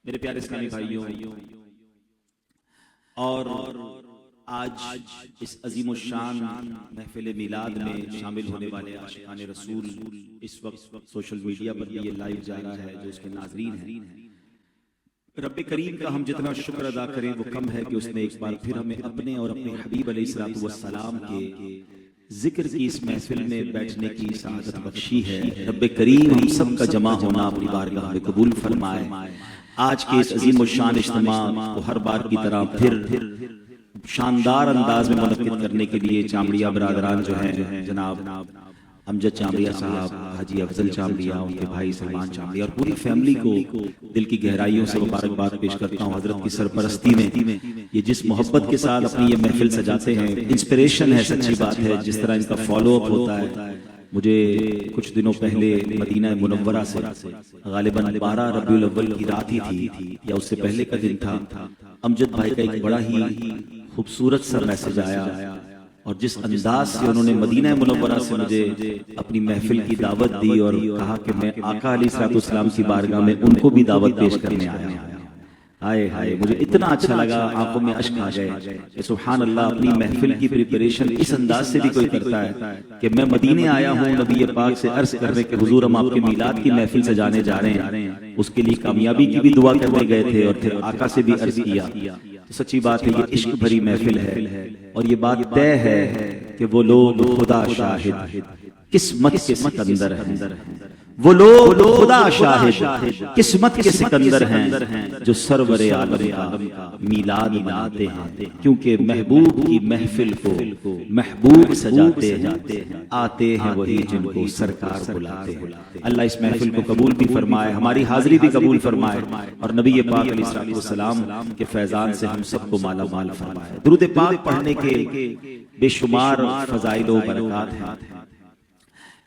میرے پیارے اسلامی بھائیوں، اور آج اس عظیم الشان محفل میلاد میں شامل ہونے والے عاشقان رسول اس وقت سوشل میڈیا پر بھی یہ لائیو جا رہا ہے جو اس کے ناظرین ہیں، رب کریم کا ہم جتنا شکر ادا کریں وہ کم ہے کہ اس نے ایک بار پھر ہمیں اپنے اور اپنے حبیب علیہ الصلوۃ والسلام کے ذکر کی اس محفل میں بیٹھنے کی سعادت بخشی ہے۔ رب کریم ہم سب کا جمع ہونا اپنی بارگاہ میں قبول فرمائے۔ آج کے اس عظیم الشان اجتماع کو ہر بار کی طرح پھر شاندار انداز میں منعقد کرنے کے لیے چامڑیا برادران جو ہیں جناب امجد چامڑیا صاحب، حاجی افضل چامڑیا، ان کے بھائی سلمان چامڑیا اور پوری فیملی کو دل کی گہرائیوں سے مبارکباد پیش کرتا ہوں۔ حضرت کی سرپرستی میں یہ جس محبت کے ساتھ اپنی یہ محفل سجاتے ہیں، انسپریشن ہے، سچی بات ہے۔ جس طرح ان کا فالو اپ ہوتا ہے، مجھے کچھ دنوں پہلے مدینہ منورہ سے غالباً 12 ربیع الاول کی رات ہی تھی یا اس سے پہلے کا دن تھا، امجد بھائی کا ایک بڑا ہی خوبصورت سا میسج آیا، اور جس انداز سے انہوں نے مدینہ منورہ سے مجھے اپنی محفل کی دعوت دی اور کہا کہ میں آقا علیہ الصلوۃ والسلام کی بارگاہ میں ان کو بھی دعوت پیش کرنے آیا ہوں۔ ہائے ہائے، مجھے اتنا اچھا لگا، آنکھوں میں اشک آ گئے کہ سبحان اللہ، اپنی محفل کی پریپریشن اس انداز سے بھی کوئی کرتا ہے کہ میں مدینے آیا ہوں نبی پاک سے عرض کرنے کہ حضور ہم آپ کے میلاد کی محفل سجانے جا رہے ہیں، اس کے لیے کامیابی کی بھی دعا کرنے گئے تھے اور پھر آقا سے بھی عرض کیا۔ سچی بات ہے، یہ عشق بھری محفل ہے اور یہ بات طے ہے کہ وہ لوگ خدا شاہد قسمت کے سکندر ہیں، وہ لوگ خدا شاہد قسمت کے سکندر ہیں جو سرور عالم کا میلاد مناتے ہیں، کیونکہ محبوب کی محفل کو محبوب سجاتے ہیں، آتے ہیں وہی جن کو سرکار بلاتے ہیں۔ اللہ اس محفل کو قبول بھی فرمائے، ہماری حاضری بھی قبول فرمائے، اور نبی پاک علیہ الصلوۃ والسلام کے فیضان سے ہم سب کو مالا مال فرمائے۔ درود پاک پڑھنے کے بے شمار فضائل و برکات ہیں۔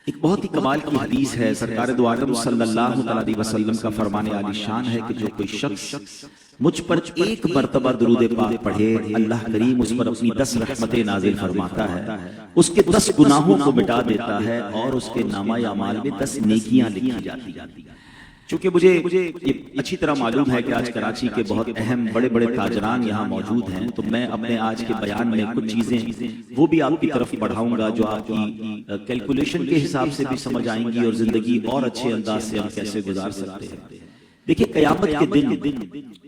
ایک بہت ہی کمال کی حدیث ہے، سرکار دو عالم صلی اللہ علیہ وسلم کا فرمان عالی شان ہے کہ جو کوئی شخص مجھ پر ایک مرتبہ درود پاک پڑھے، اللہ کریم اس پر اپنی 10 رحمتیں نازل فرماتا ہے، اس کے 10 گناہوں کو مٹا دیتا ہے اور اس کے نامہ اعمال میں 10 نیکیاں لکھی جاتی ہیں۔ چونکہ مجھے یہ اچھی طرح معلوم ہے کہ آج کراچی کے بہت اہم بڑے بڑے تاجران یہاں موجود ہیں، تو میں اپنے آج کے بیان میں کچھ چیزیں وہ بھی آپ کی طرف بڑھاؤں گا جو آپ کی کیلکولیشن کے حساب سے بھی سمجھ آئیں گی اور زندگی اور اچھے انداز سے ہم کیسے گزار سکتے ہیں۔ دیکھیے، قیامت کے دن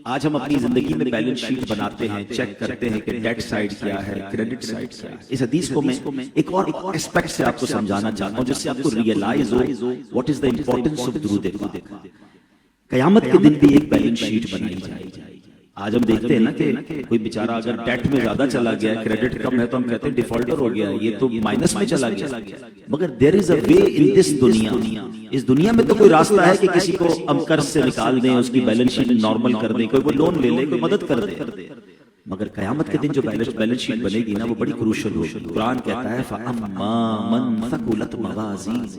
آج ہم اپنی زندگی میں بیلنس شیٹ بناتے ہیں، چیک کرتے ہیں کہ ڈیٹ سائیڈ کیا ہے، کریڈٹ سائیڈ کیا ہے۔ اس حدیث کو میں ایک اور ایسپیکٹ سے آپ کو سمجھانا چاہتا ہوں جس سے آپ کو ریئلائز ہو what is the importance of درود پاک۔ قیامت کے دن بھی ایک بیلنس شیٹ بنائی جائے گی۔ آج ہم دیکھتے ہیں نا کہ کوئی بیچارہ اگر ڈیٹ میں زیادہ چلا گیا ہے، کریڈٹ کم ہے، تو ہم کہتے ہیں ڈیفالٹر ہو گیا، یہ تو مائنس میں چلا گیا، مگر دیر از اے وے ان دس دنیا، اس دنیا میں تو کوئی راستہ ہے کہ کسی کو ہم قرض سے نکال دیں، اس کی بیلنس شیٹ نارمل کر دیں، کوئی وہ لون لے لے، کوئی مدد کر دے، مگر قیامت کے دن جو بیلنس شیٹ بنے گی نا وہ بڑی کروشل ہوگی۔ قرآن کہتا ہے فَأَمَّا مَنْ ثَقُلَتْ مَوَازِينُهُ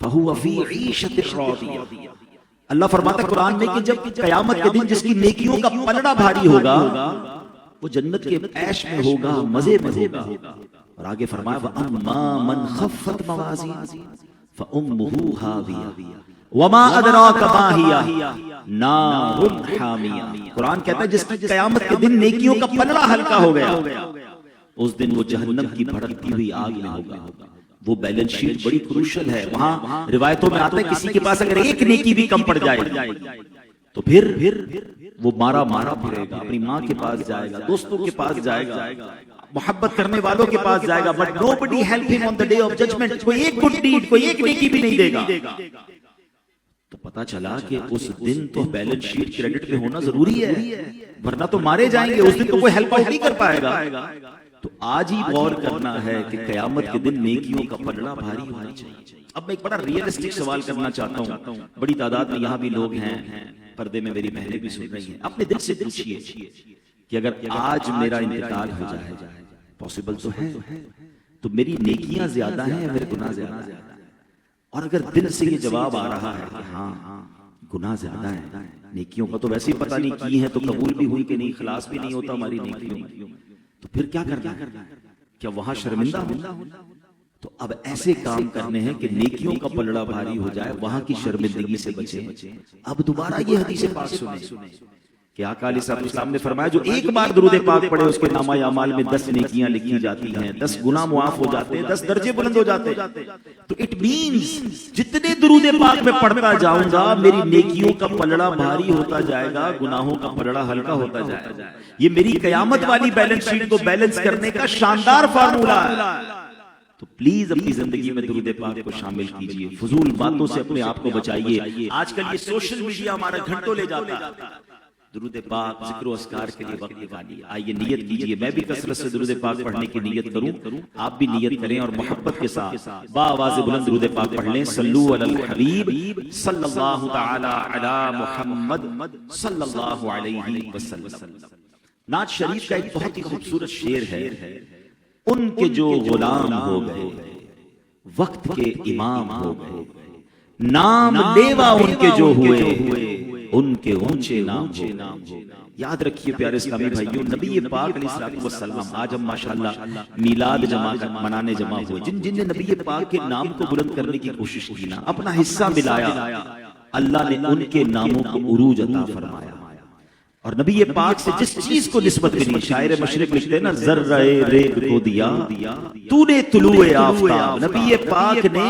فَهُوَ فِي عِيشَةٍ رَاضِيَةٍ۔ اللہ فرماتا ہے قرآن میں کہ جب قیامت کے دن جس کی نیکیوں کا پلڑا بھاری ہوگا وہ جنت کے عیش میں ہوگا، مزے میں ہوگا، اور آگے فرمایا وَأَمَّا مَنْ خَفَّتْ مَوَازِينُهُ فَأُمُّهُ هَاوِيَةٌ وَمَا أَدْرَاكَ مَا هِيَهْ نَارٌ حَامِيَةٌ۔ قرآن کہتا ہے جس قیامت کے دن نیکیوں کا پلڑا ہلکا ہو گیا اس دن وہ جہنم کی بھڑکتی ہوئی آگ میں ہوگا۔ وہ بیلنس شیٹ بڑی کروشل ہے۔ وہاں روایتوں میں آتا ہے کسی کے پاس اگر ایک نیکی بھی کم پڑ جائے تو پھر وہ مارا پھرے گا، اپنی ماں کے پاس جائے گا، دوستوں کے پاس جائے گا، محبت کرنے والوں کے پاس جائے گا، but nobody help him on the day of judgment۔ کوئی ایک گڈ ڈیڈ، کوئی ایک نیکی بھی نہیں دے گا۔ تو پتا چلا کہ اس دن تو بیلنس شیٹ کریڈٹ میں ہونا ضروری ہے، ورنہ تو مارے جائیں گے، اس دن تو کوئی ہیلپ آؤٹ نہیں کر پائے گا۔ تو آج ہی غور کرنا ہے کہ قیامت کے دن نیکیوں کا پلڑا بھاری ہونا چاہیے۔ اب میں ایک بڑا ریئلسٹک سوال کرنا چاہتا ہوں، بڑی تعداد میں یہاں بھی لوگ ہیں، پردے میں میری بہنیں بھی سن رہی ہیں، اپنے دل سے پوچھیے کہ اگر آج میرا انتقال ہو جائے، پاسبل تو ہے، تو میری نیکیاں زیادہ ہیں یا میرے گناہ زیادہ ہیں؟ اور اگر دل سے یہ جواب آ رہا ہے کہ ہاں گناہ زیادہ ہیں، نیکیوں کا تو ویسے ہی پتہ نہیں کی ہیں تو قبول بھی ہوئی کہ نہیں، خلاص بھی نہیں ہوتا ہماری نیکیوں، تو پھر کیا کرنا ہے؟ کیا وہاں شرمندہ ہونا؟ تو اب ایسے کام کرنے ہیں کہ نیکیوں کا پلڑا بھاری ہو جائے، وہاں کی شرمندگی سے بچیں۔ اب دوبارہ یہ حدیث پاک سنیں کہ آقا علیہ السلام نے فرمایا جو ایک بار درود پاک پڑھے اس کے نامہ اعمال میں 10 نیکیاں لکھی جاتی ہیں، 10 گناہ معاف ہو جاتے ہیں، 10 درجے بلند ہو جاتے ہیں۔ تو اٹ مینز جتنے درود پاک میں پڑھتا جاؤں گا میری نیکیوں کا پلڑا بھاری ہوتا جائے گا، گناہوں کا پلڑا ہلکا ہوتا جائے گا۔ یہ میری قیامت والی بیلنس شیٹ کو بیلنس کرنے کا شاندار فارمولہ ہے۔ تو پلیز اپنی زندگی میں درود پاک کو شامل کیجئے، فضول باتوں سے اپنے آپ کو بچائیے۔ آج کل یہ سوشل میڈیا ہمارا گھنٹوں لے جاتا ہے۔ درود پاک ذکر و اذکار کے لیے وقت نکالیے، آئیے نیت کیجئے، میں بھی کثرت سے درود پاک پڑھنے کی نیت کروں، آپ بھی نیت کریں اور محبت کے ساتھ بآواز بلند درود پاک پڑھ لیں۔ صلو علی الحبیب صلی اللہ تعالی علی محمد صلی اللہ علیہ وسلم۔ نعت شریف کا ایک بہت ہی خوبصورت شعر ہے، ان کے جو غلام ہو گئے وقت کے امام ہو گئے، نام لیوا ان کے جو ہوئے ان کے اونچے نام ہو گئے۔ یاد رکھیے پیارے اسلامی بھائیوں، نبی پاک علیہ السلام، آج ہم ماشاءاللہ میلاد منانے جمع ہوئے، جن نے نبی پاک کے نام کو بلند کرنے کی کوشش کی نا، اپنا حصہ ملایا، اللہ نے ان کے ناموں کو عروج عطا فرمایا۔ اور نبی پاک سے جس چیز کو نسبت ملی، شاعر مشرق لکھتے ہیں نا، ذرہ ریت کو دیا تو نے طلوع آفتاب، نبی پاک نے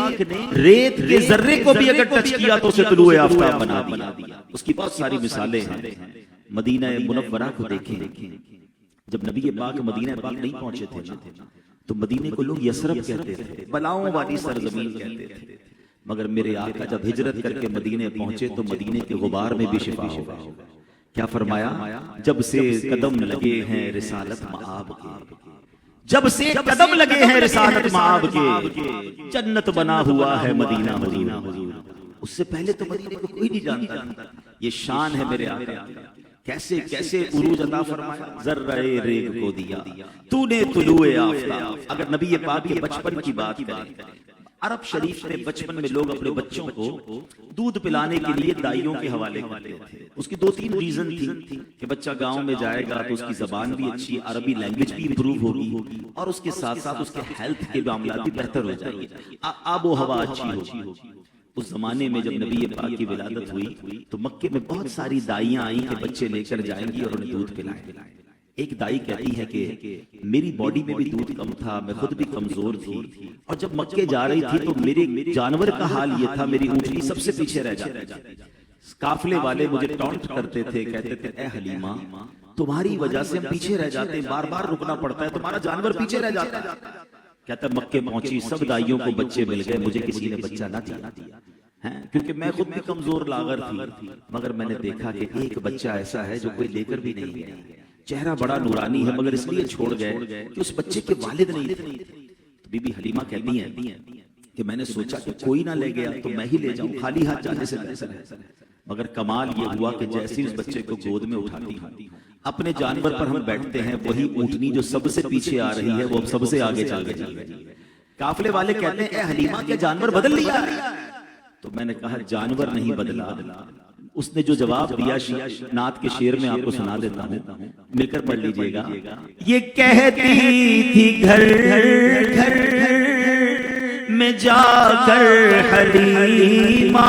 ریت کے ذرے کو بھی اگر ٹچ کیا تو اسے طلوع آفتاب بنا دیا۔ اس کی بہت ساری مثالیں ہیں۔ مدینہ منورہ کو دیکھیں، جب نبی پاک مدینہ پاک نہیں پہنچے تھے تو مدینے کو لوگ یثرب کہتے تھے، بلاؤں والی سرزمین کہتے تھے، مگر میرے آقا جب ہجرت کر کے مدینے پہنچے تو مدینے کے غبار میں بھی شفا ہو گئی۔ کیا فرمایا؟ جب سے قدم لگے ہیں رسالت مآب کے، جب سے قدم لگے ہیں رسالت مآب کے، جنت بنا ہوا ہے مدینہ حضور۔ اس سے پہلے تو مدینے کو کوئی نہیں جانتا تھا۔ یہ شان ہے میرے آقا، کیسے کیسے عروج عطا فرمایا، ذرہ ریگ کو دیا تو نے طلوع آفتاب۔ اگر نبی پاک کے بچپن کی بات کریں، عرب شریف میں بچپن میں لوگ اپنے بچوں کو دودھ پلانے کے لیے دائیوں کے حوالے کرتے تھے۔ اس کی 2-3 ریزن تھی کہ بچہ گاؤں میں جائے گا تو اس کی زبان بھی اچھی، عربی لینگویج بھی امپروو ہوگی، اور اس کے ساتھ ساتھ اس کے ہیلتھ کے معاملات بھی بہتر ہو جائیں گے، آب و ہوا اچھی ہوگی۔ اس زمانے میں جب نبی پاک کی ولادت ہوئی تو مکے میں بہت ساری دائیاں آئیں کہ بچے لے کر جائیں گی اور انہیں دودھ پلائیں۔ ایک دائی کہتی ہے کہ میری باڈی میں بھی دودھ کم تھا، میں خود بھی کمزور تھی، اور جب مکے جا رہی تھی تو میرے جانور کا حال یہ تھا، میری اونٹنی سب سے پیچھے رہ جاتی تھی۔ قافلے والے مجھے ٹانٹ کرتے تھے، کہتے تھے اے حلیمہ تمہاری وجہ سے ہم پیچھے رہ جاتے ہیں، بار بار رکنا پڑتا ہے، تمہارا جانور پیچھے رہ جاتا ہے۔ کہتا ہے مکے پہنچی، سب دائیوں کو بچے مل گئے، مجھے کسی نے بچہ نہ دیا، کیونکہ میں خود بھی کمزور لاغر تھی، مگر میں نے دیکھا کہ ایک بچہ ایسا ہے جو کوئی لے کر بھی نہیں گیا، چہرہ بڑا نورانی ہے، مگر اس لیے چھوڑ گئے کہ اس بچے کے والد نہیں تھے۔ تو بی بی حلیمہ کہتی ہیں کہ میں نے سوچا کہ کوئی نہ لے گیا تو میں ہی لے جاؤں، خالی ہاتھ جانے سے بہتر ہے۔ مگر کمال یہ ہوا کہ جیسے اس بچے کو گود میں اٹھاتی ہوں، اپنے جانور پر ہم بیٹھتے ہیں، وہی اونٹنی جو سب سے پیچھے آ رہی ہے وہ سب سے آگے چل گئی۔ قافلے والے کہتے ہیں اے حلیمہ کیا جانور بدل لیا؟ تو میں نے کہا جانور نہیں بدلا۔ اس نے جو جواب دیا نعت کے شعر میں آپ کو سنا دیتا ہوں، مل کر پڑھ لیجئے گا۔ یہ کہتی تھی گھر گھر میں جا کر حلیمہ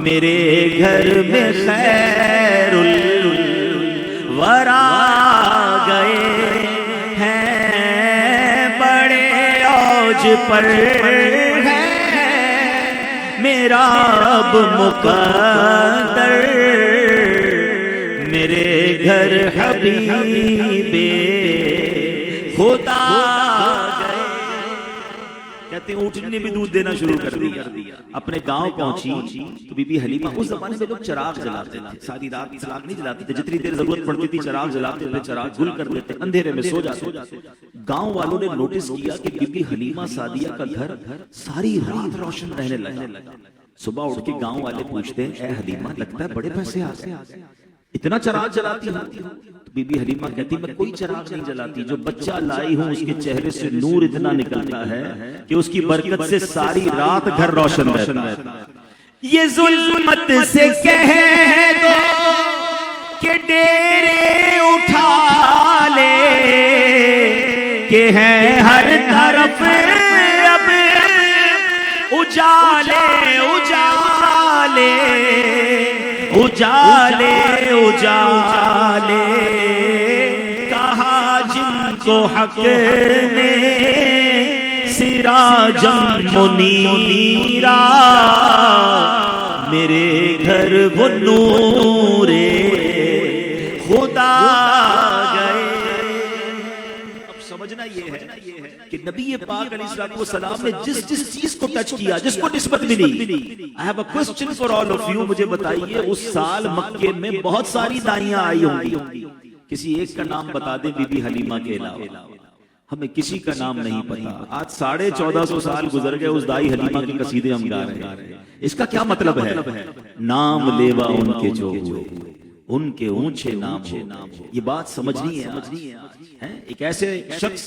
میرے گھر میں خیر الورا گئے ہیں، بڑے اوج پر میرا اب مقدر، میرے گھر حبیب خدا گئے۔ کہتے ہیں اونٹنی نے بھی دودھ دینا شروع کر دیا۔ اپنے گاؤں پہنچی تو بی بی حلیمہ، اس زمانے میں لوگ چراغ جلاتے تھے، ساری رات چراغ نہیں جلاتے تھے، جتنی دیر ضرورت پڑتی تھی چراغ جلاتے تھے، چراغ گل کر دیتے، اندھیرے میں سو جاتے۔ گاؤں والوں نے نوٹس کیا کہ بی بی حلیمہ سعدیہ کا گھر ساری رات روشن رہنے لگا۔ صبح اٹھ کے گاؤں والے پوچھتے ہیں اے حلیمہ لگتا ہے بڑے پیسے آ گئے، اتنا چراغ جلاتی ہوں؟ تو بی بی حلیمہ کہتی میں کوئی چراغ نہیں جلاتی، جو بچہ لائی ہوں اس کے چہرے سے نور اتنا نکلتا ہے کہ اس کی برکت سے ساری رات گھر روشن رہتا ہے۔ یہ ظلمت سے کہہ دو کہ ڈیرے اٹھا لے، کہ ہیں ہر طرف اجالے اجالے اجالے اجالے کہا جن کو حق نے سراجم منیرا میرے گھر وہ نور خدا گئے. اب سمجھنا یہ ہے کہ نبی پاک علیہ السلام نے جس چیز کو ٹچ کیا، جس کو نسبت ملی. I have a question for all of you. مجھے بتائیے اس سال مکے میں بہت ساری دائیاں آئی ہوں گی، کسی ایک کا نام بتا دیں بی بی حلیمہ کے علاوہ. ہمیں کسی کا نام نہیں پتا. آج 1450 سال گزر گئے، اس دائی حلیمہ کے قصیدے ہم گا رہے ہیں. اس کا کیا مطلب ہے؟ نام لیوا ان کے جو ہوئے، ان کے اونچے نام ہو. یہ بات سمجھنی ہے. ایک ایسے شخص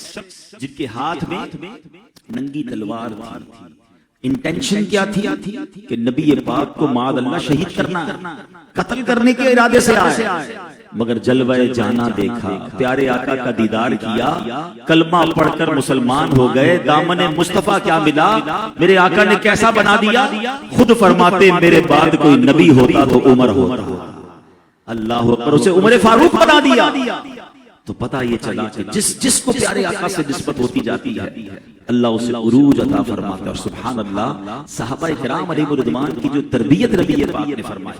جن کے ہاتھ میں ننگی تلوار تھی. انٹینشن کیا تھی کہ نبی پاک کو معاذ اللہ شہید کرنا، قتل کرنے کے ارادے سے آئے، مگر جلوہ جانا دیکھا، پیارے آقا کا دیدار کیا، کلمہ پڑھ کر مسلمان ہو گئے. دامن مصطفیٰ کیا ملا، میرے آقا نے کیسا بنا دیا. خود فرماتے میرے بعد کوئی نبی ہوتا تو عمر ہوتا. اللہ اکبر، اسے عمر فاروق بنا دیا. تو پتہ یہ چلا کہ جس کو پیارے آقا سے نسبت ہوتی جاتی ہے اللہ اسے عروج عطا فرماتا ہے. اور سبحان اللہ، صحابہ کرام علیہ الرضوان کی جو تربیت نبی پاک نے فرمائی.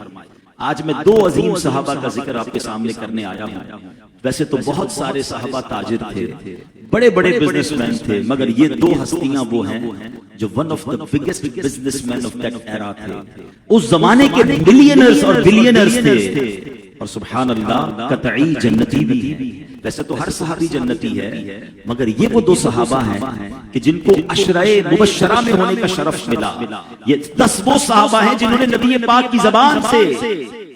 آج میں دو عظیم صحابہ کا ذکر آپ کے سامنے کرنے آیا ہوں. ویسے تو بہت سارے صحابہ تاجر تھے، بڑے بڑے بزنس مین تھے، مگر یہ دو ہستیاں وہ ہیں جو one of the biggest business man of that era تھے. اس زمانے کے ملینرز اور بلینرز تھے. اور سبحان اللہ، قطعی جنتی بھی. ویسے تو ہر صحابی جنتی ہے، مگر یہ وہ دو صحابہ ہیں کہ جن کو عشرۂ مبشرہ میں ہونے کا شرف ملا. یہ 10 وہ صحابہ ہیں جنہوں نے نبی پاک کی زبان سے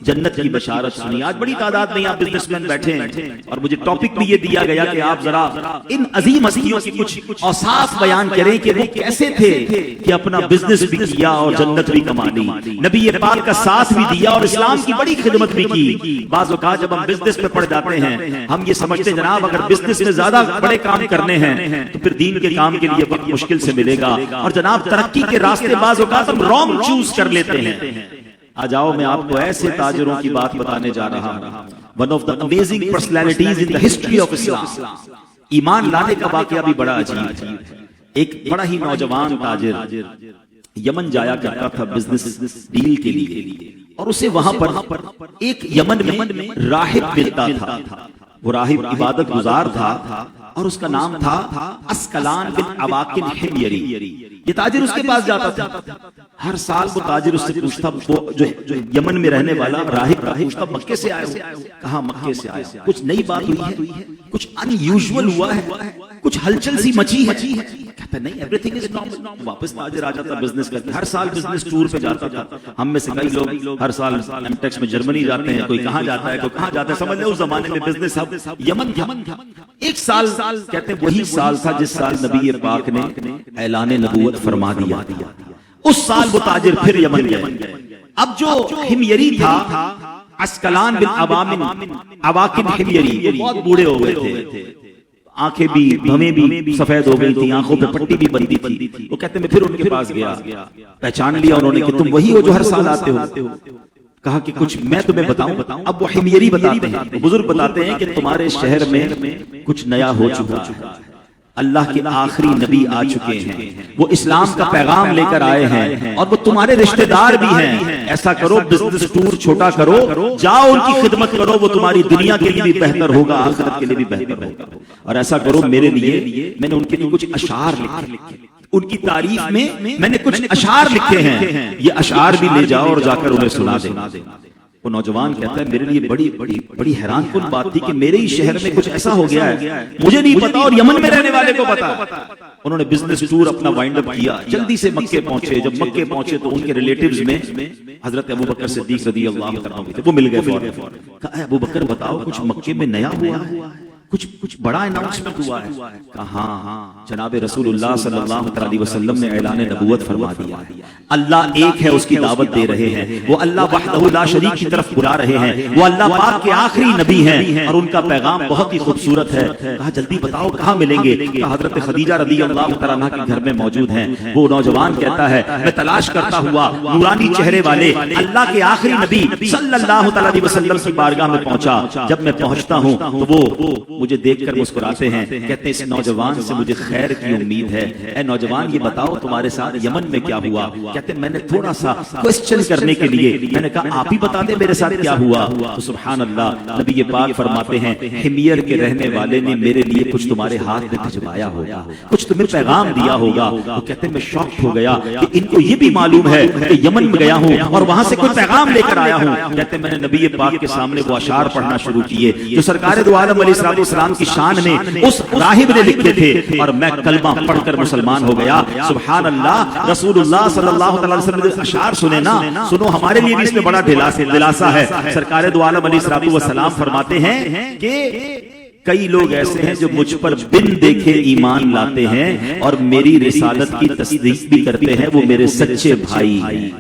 جنت کی بشارت سنی. آج بڑی تعداد میں یہاں بزنس مین بیٹھے ہیں اور مجھے ٹاپک بھی یہ دیا گیا کہ آپ ذرا ان عظیم ہستیوں کی کچھ اوصاف بیان کریں کہ وہ کیسے تھے کہ اپنا بزنس بھی کیا اور جنت بھی کما لی، نبی پاک کا ساتھ بھی دیا اور اسلام کی بڑی خدمت بھی کی. بعض اوقات جب ہم بزنس میں پڑ جاتے ہیں ہم یہ سمجھتے ہیں جناب اگر بزنس میں زیادہ بڑے کام کرنے ہیں تو پھر دین کے کام کے لیے وقت مشکل سے ملے گا، اور جناب ترقی کے راستے بعض اوقات ہم رانگ چوز کر لیتے ہیں. آ جاؤ میں آپ کو ایسے تاجروں کی بات بتانے جا رہا ہوں. One of the amazing personalities in the history of Islam. ایمان لانے کا واقعہ بھی بڑا عجیب ہے. ایک بڑا ہی نوجوان تاجر یمن جایا کرتا تھا بزنس ڈیل کے لیے، اور اسے وہاں پر ایک یمن میں راہب ملتا تھا. وہ راہب عبادت گزار تھا اور اس کا نام تھا اسکلان بن عواقل حمیری. یہ تاجر اس کے پاس جاتا تھا. ہر سال وہ تاجر اس سے پوچھتا، وہ جو یمن میں رہنے والا راہب پوچھتا مکے سے آئے ہو؟ کہا مکے سے آئے. کچھ نئی بات ہوئی ہے، کچھ ان یوزول ہوا ہے، کچھ ہلچل سی مچی ہے؟ کہتا نہیں، ایوری تھنگ از نارمل. واپس تاجر آ جاتا بزنس کرتے. ہر سال بزنس ٹور پہ جاتا تھا. ہم میں سے کئی لوگ ہر سال ایم ٹیکس میں جرمنی جاتے ہیں، کوئی کہاں جاتا ہے کوئی کہاں جاتا ہے. سمجھ لیں اس زمانے میں بزنس ہب یمن تھا. ایک سال کہتے ہیں وہی سال تھا جس سال نبی پاک نے اعلان نبوت فرما دیا. اس سال وہ تاجر پھر یمن گئے. اب جو حمیری تھا اسکلان بن عواقل حمیری، وہ بہت بوڑھے ہو گئے تھے، آنکھیں بھی بھویں بھی سفید ہو گئی تھی، آنکھوں پہ پٹی بھی بندی تھی. وہ کہتے ہیں میں پھر ان کے پاس گیا، پہچان لیا انہوں نے کہ تم وہی ہو جو ہر سال آتے ہو. کہا کہ کچھ میں تمہیں بتاؤں. اب وہ حمیری بتاتے ہیں، بزرگ بتاتے ہیں کہ تمہارے شہر میں کچھ نیا ہو چکا ہے. اللہ کے آخری نبی آ چکے ہیں، وہ اسلام کا پیغام لے کر آئے ہیں اور وہ تمہارے رشتہ دار بھی ہیں. ایسا کرو بزنس ٹور چھوٹا کرو، جاؤ ان کی خدمت کرو، وہ تمہاری دنیا کے لیے بھی بہتر ہوگا، آخرت کے لیے بھی بہتر ہوگا. اور ایسا کرو میرے لیے، میں نے ان کے لیے کچھ اشعار لکھے، ان کی تعریف میں میں نے کچھ اشعار لکھے ہیں، یہ اشعار بھی لے جاؤ اور جا کر انہیں سنا دے. وہ نوجوان کہتا ہے میرے لیے بڑی بڑی بڑی حیران کن بات تھی کہ میرے ہی شہر میں کچھ ایسا ہو گیا ہے مجھے نہیں پتا اور یمن میں رہنے والے کو پتا. انہوں نے بزنس ٹور اپنا وائنڈ اپ کیا، جلدی سے مکے پہنچے. جب مکے پہنچے تو ان کے ریلیٹیوز میں حضرت ابوبکر صدیق رضی اللہ عنہ تھے، وہ مل گئے فوراً. کہا اے ابوبکر بتاؤ کچھ مکے میں نیا ہوا ہے؟ کچھ بڑا اناؤنسمنٹ ہوا ہے؟ کہا ہاں جناب رسول اللہ صلی اللہ علیہ وسلم نے اعلان نبوت فرما دیا، اللہ ایک ہے، اس کی دعوت دے رہے ہیں، وہ اللہ وحدہ لا شریک کی طرف بلا رہے ہیں، وہ اللہ پاک کے آخری نبی ہیں اور ان کا پیغام بہت ہی خوبصورت ہے۔ کہا جلدی بتاؤ کہاں ملیں گے؟ کہا حضرت خدیجہ رضی اللہ تعالیٰ عنہا کے گھر میں موجود ہیں۔ وہ نوجوان کہتا ہے میں تلاش کرتا ہوا نورانی چہرے والے اللہ کے آخری نبی صلی اللہ علیہ وسلم کی بارگاہ میں پہنچا۔ جب میں پہنچتا ہوں تو وہ مجھے دیکھ کر مسکراتے ہیں، کہتے ہیں اس نوجوان سے مجھے خیر کی امید ہے، اے نوجوان یہ بتاؤ تمہارے ساتھ یمن میں کیا ہوا؟ کہتے ہیں میں نے تھوڑا سا کوسچن کرنے کے لیے میں نے کہا آپ ہی بتا دیں میرے ساتھ کیا ہوا۔ تو سبحان اللہ نبی پاک فرماتے ہیں حمیر کے رہنے والے نے میرے لیے کچھ تمہارے ہاتھ میں بھجوایا ہوگا، کچھ تمہیں پیغام دیا ہوگا۔ وہ کہتے ہیں میں شاک ہو گیا کہ ان کو یہ بھی معلوم ہے کہ یمن میں گیا ہوں اور وہاں سے کوئی پیغام لے کر آیا ہوں۔ کہتے ہیں میں نے نبی پاک کے سامنے وہ اشعار پڑھنا شروع کیے جو سرکار دو عالم علیہ السلام کی شان میں اس راہب نے لکھے تھے، اور میں کلمہ پڑھ کر مسلمان ہو گیا۔ سبحان اللہ، رسول اللہ صلی اللہ علیہ وسلم نے اشعار سنے نا، سنو ہمارے لیے بھی اس میں بڑا دلاسا ہے۔ سرکار دو عالم علیہ السلام فرماتے ہیں کہ کئی لوگ ایسے ہیں جو مجھ پر بن دیکھے ایمان لاتے ہیں اور میری رسالت کی تصدیق بھی کرتے ہیں، وہ میرے سچے بھائی ہیں۔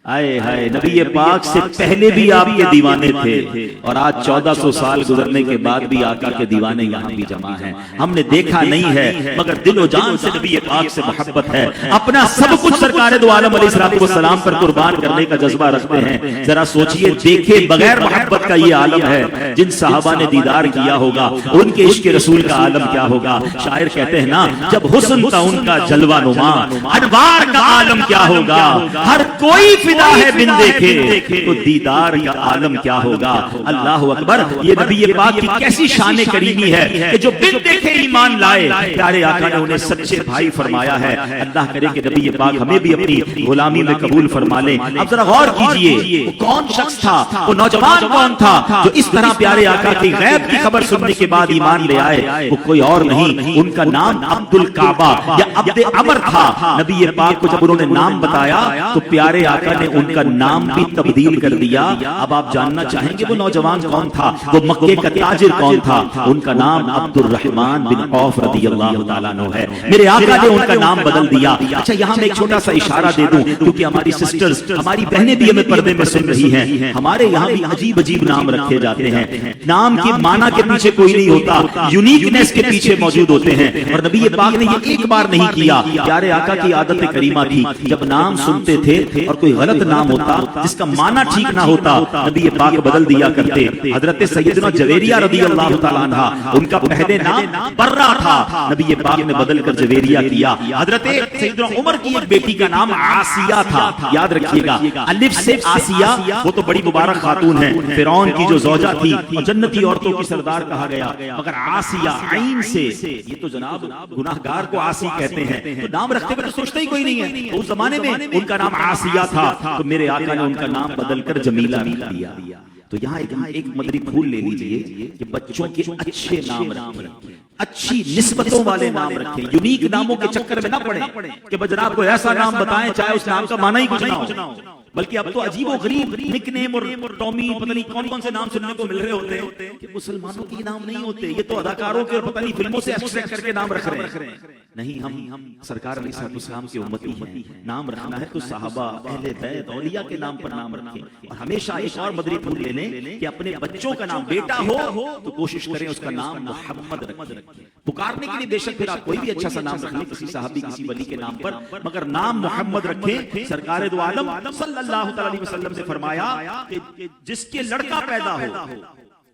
آئے ہائے، نبی پاک سے پہلے بھی آپ کے دیوانے تھے اور آج 1400 سال گزرنے کے بعد بھی آقا کے دیوانے یہاں بھی جمع ہیں۔ ہم نے دیکھا نہیں ہے مگر دل و جان سے نبی پاک سے محبت ہے، اپنا سب کچھ سرکار دو عالم علیہ السلام پر قربان کرنے کا جذبہ رکھتے ہیں۔ ذرا سوچئے دیکھے بغیر محبت کا یہ عالم ہے، جن صحابہ نے دیدار کیا ہوگا ان کے عشق رسول کا عالم کیا ہوگا۔ شاعر کہتے ہیں نا جب حسن تھا ان کا جلوہ نما، انوار کا عالم کیا ہوگا۔ ہر کوئی ہے بن دیکھے تو دیدار کا عالم کیا ہوگا۔ اللہ اکبر، یہ نبی پاک کی کیسی شان کریمی ہے کہ جو بن دیکھے ایمان لائے، پیارے آقا نے انہیں سچے بھائی فرمایا ہے۔ اللہ کرے کہ نبی پاک ہمیں بھی اپنی غلامی میں قبول فرما لیں۔ اب ذرا غور کیجئے وہ کون شخص تھا، وہ نوجوان کون تھا جو اس طرح پیارے آقا کی غیب کی خبر سننے کے بعد ایمان لے آئے؟ وہ کوئی اور نہیں، ان کا نام عبد الکعبہ یا عبد عمر تھا۔ نبی پاک کو جب انہوں نے نام بتایا تو پیارے آقا نے ان کا نام بھی تبدیل کر دیا۔ اب آپ جاننا چاہیں گے وہ نوجوان کون تھا، وہ مکے کا تاجر کون تھا؟ ان کا نام عبد الرحمن بن عوف رضی اللہ تعالیٰ عنہ ہے۔ میرے آقا نے ان کا نام بدل دیا۔ اچھا یہاں میں ایک چھوٹا سا اشارہ دے دوں کیونکہ ہماری سسٹرز، ہماری بہنیں بھی ہمیں پردے میں سن رہی ہیں، ہمارے یہاں بھی عجیب عجیب نام رکھے جاتے ہیں۔ نام کی معنی کے پیچھے کوئی نہیں ہوتا، یونیکنیس کے پیچھے موجود ہوتے ہیں، اور نبی پاک نے یہ ایک بار نہیں کیا۔ پیارے آقا کی عادت کریمہ تھی جب نام سنتے تھے اور کوئی غلط نام ہوتا جس کا معنی ٹھیک نہ ہوتا نبی پاک بدل دیا کرتے۔ حضرت سیدنا جویریہ رضی اللہ تعالیٰ عنہ ان کا پہلے نام برہ تھا، نبی پاک نے بدل کر جویریہ کیا۔ حضرت سیدنا عمر کی ایک بیٹی کا نام عاصیہ تھا، یاد رکھیے گا الف سے عاصیہ، وہ تو بڑی مبارک خاتون ہے، فرعون کی جو زوجہ تھی اور جنتی عورتوں کی سردار کہا گیا، مگر عاصیہ عین سے، یہ تو جناب گناہگار کو عاصی کہتے ہیں، تو نام رکھتے ہوئے تو سوچتا ہی کوئی نہیں ہے۔ اس زمانے میں ان کا نام عاصیہ تھا، تو میرے آقا نے ان کا نام بدل کر جمیلہ رکھ دیا۔ تو یہاں ایک مدری پھول لے لیجئے کہ بچوں کے اچھے نام رکھیں، اچھی نسبتوں والے نام رکھیں، یونیک ناموں کے چکر میں نہ پڑیں کہ جناب کو ایسا نام بتائیں چاہے اس نام کا معنی ہی کچھ نہ ہو، بلکہ اب تو عجیب و غریب نک نیم اور ٹامی پتہ نہیں کون کون سے نام سننے کو مل رہے ہوتے ہیں کہ مسلمانوں کے نام نہیں ہوتے، یہ تو اداکاروں کے پتہ نہیں فلموں سے ایکسٹریکٹ کر کے نام رکھ رہے ہیں۔ نہیں، ہم سرکار علیہ السلام کے امتی ہیں، نام رکھنا ہے تو صحابہ، اہل بیت، اولیاء کے نام پر نام رکھیں، اور ہمیشہ ایک اور مدری پھول لے لیں کہ اپنے بچوں کا نام، بیٹا ہو تو کوشش کریں اس کا نام محمد رکھیں۔ پکارنے کے لیے بے شک پھر آپ کوئی بھی اچھا سا نام رکھ لیں کسی صحابی کسی ولی کے نام پر، مگر نام محمد رکھیں۔ سرکار دو عالم صلی اللہ علیہ وسلم سے فرمایا کہ جس کے لڑکا پیدا ہو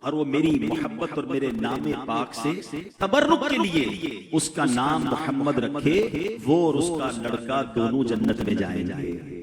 اور وہ میری محبت اور میرے نام پاک سے تبرک کے لیے اس کا نام محمد رکھے، وہ اور اس کا لڑکا دونوں جنت میں جائیں گے۔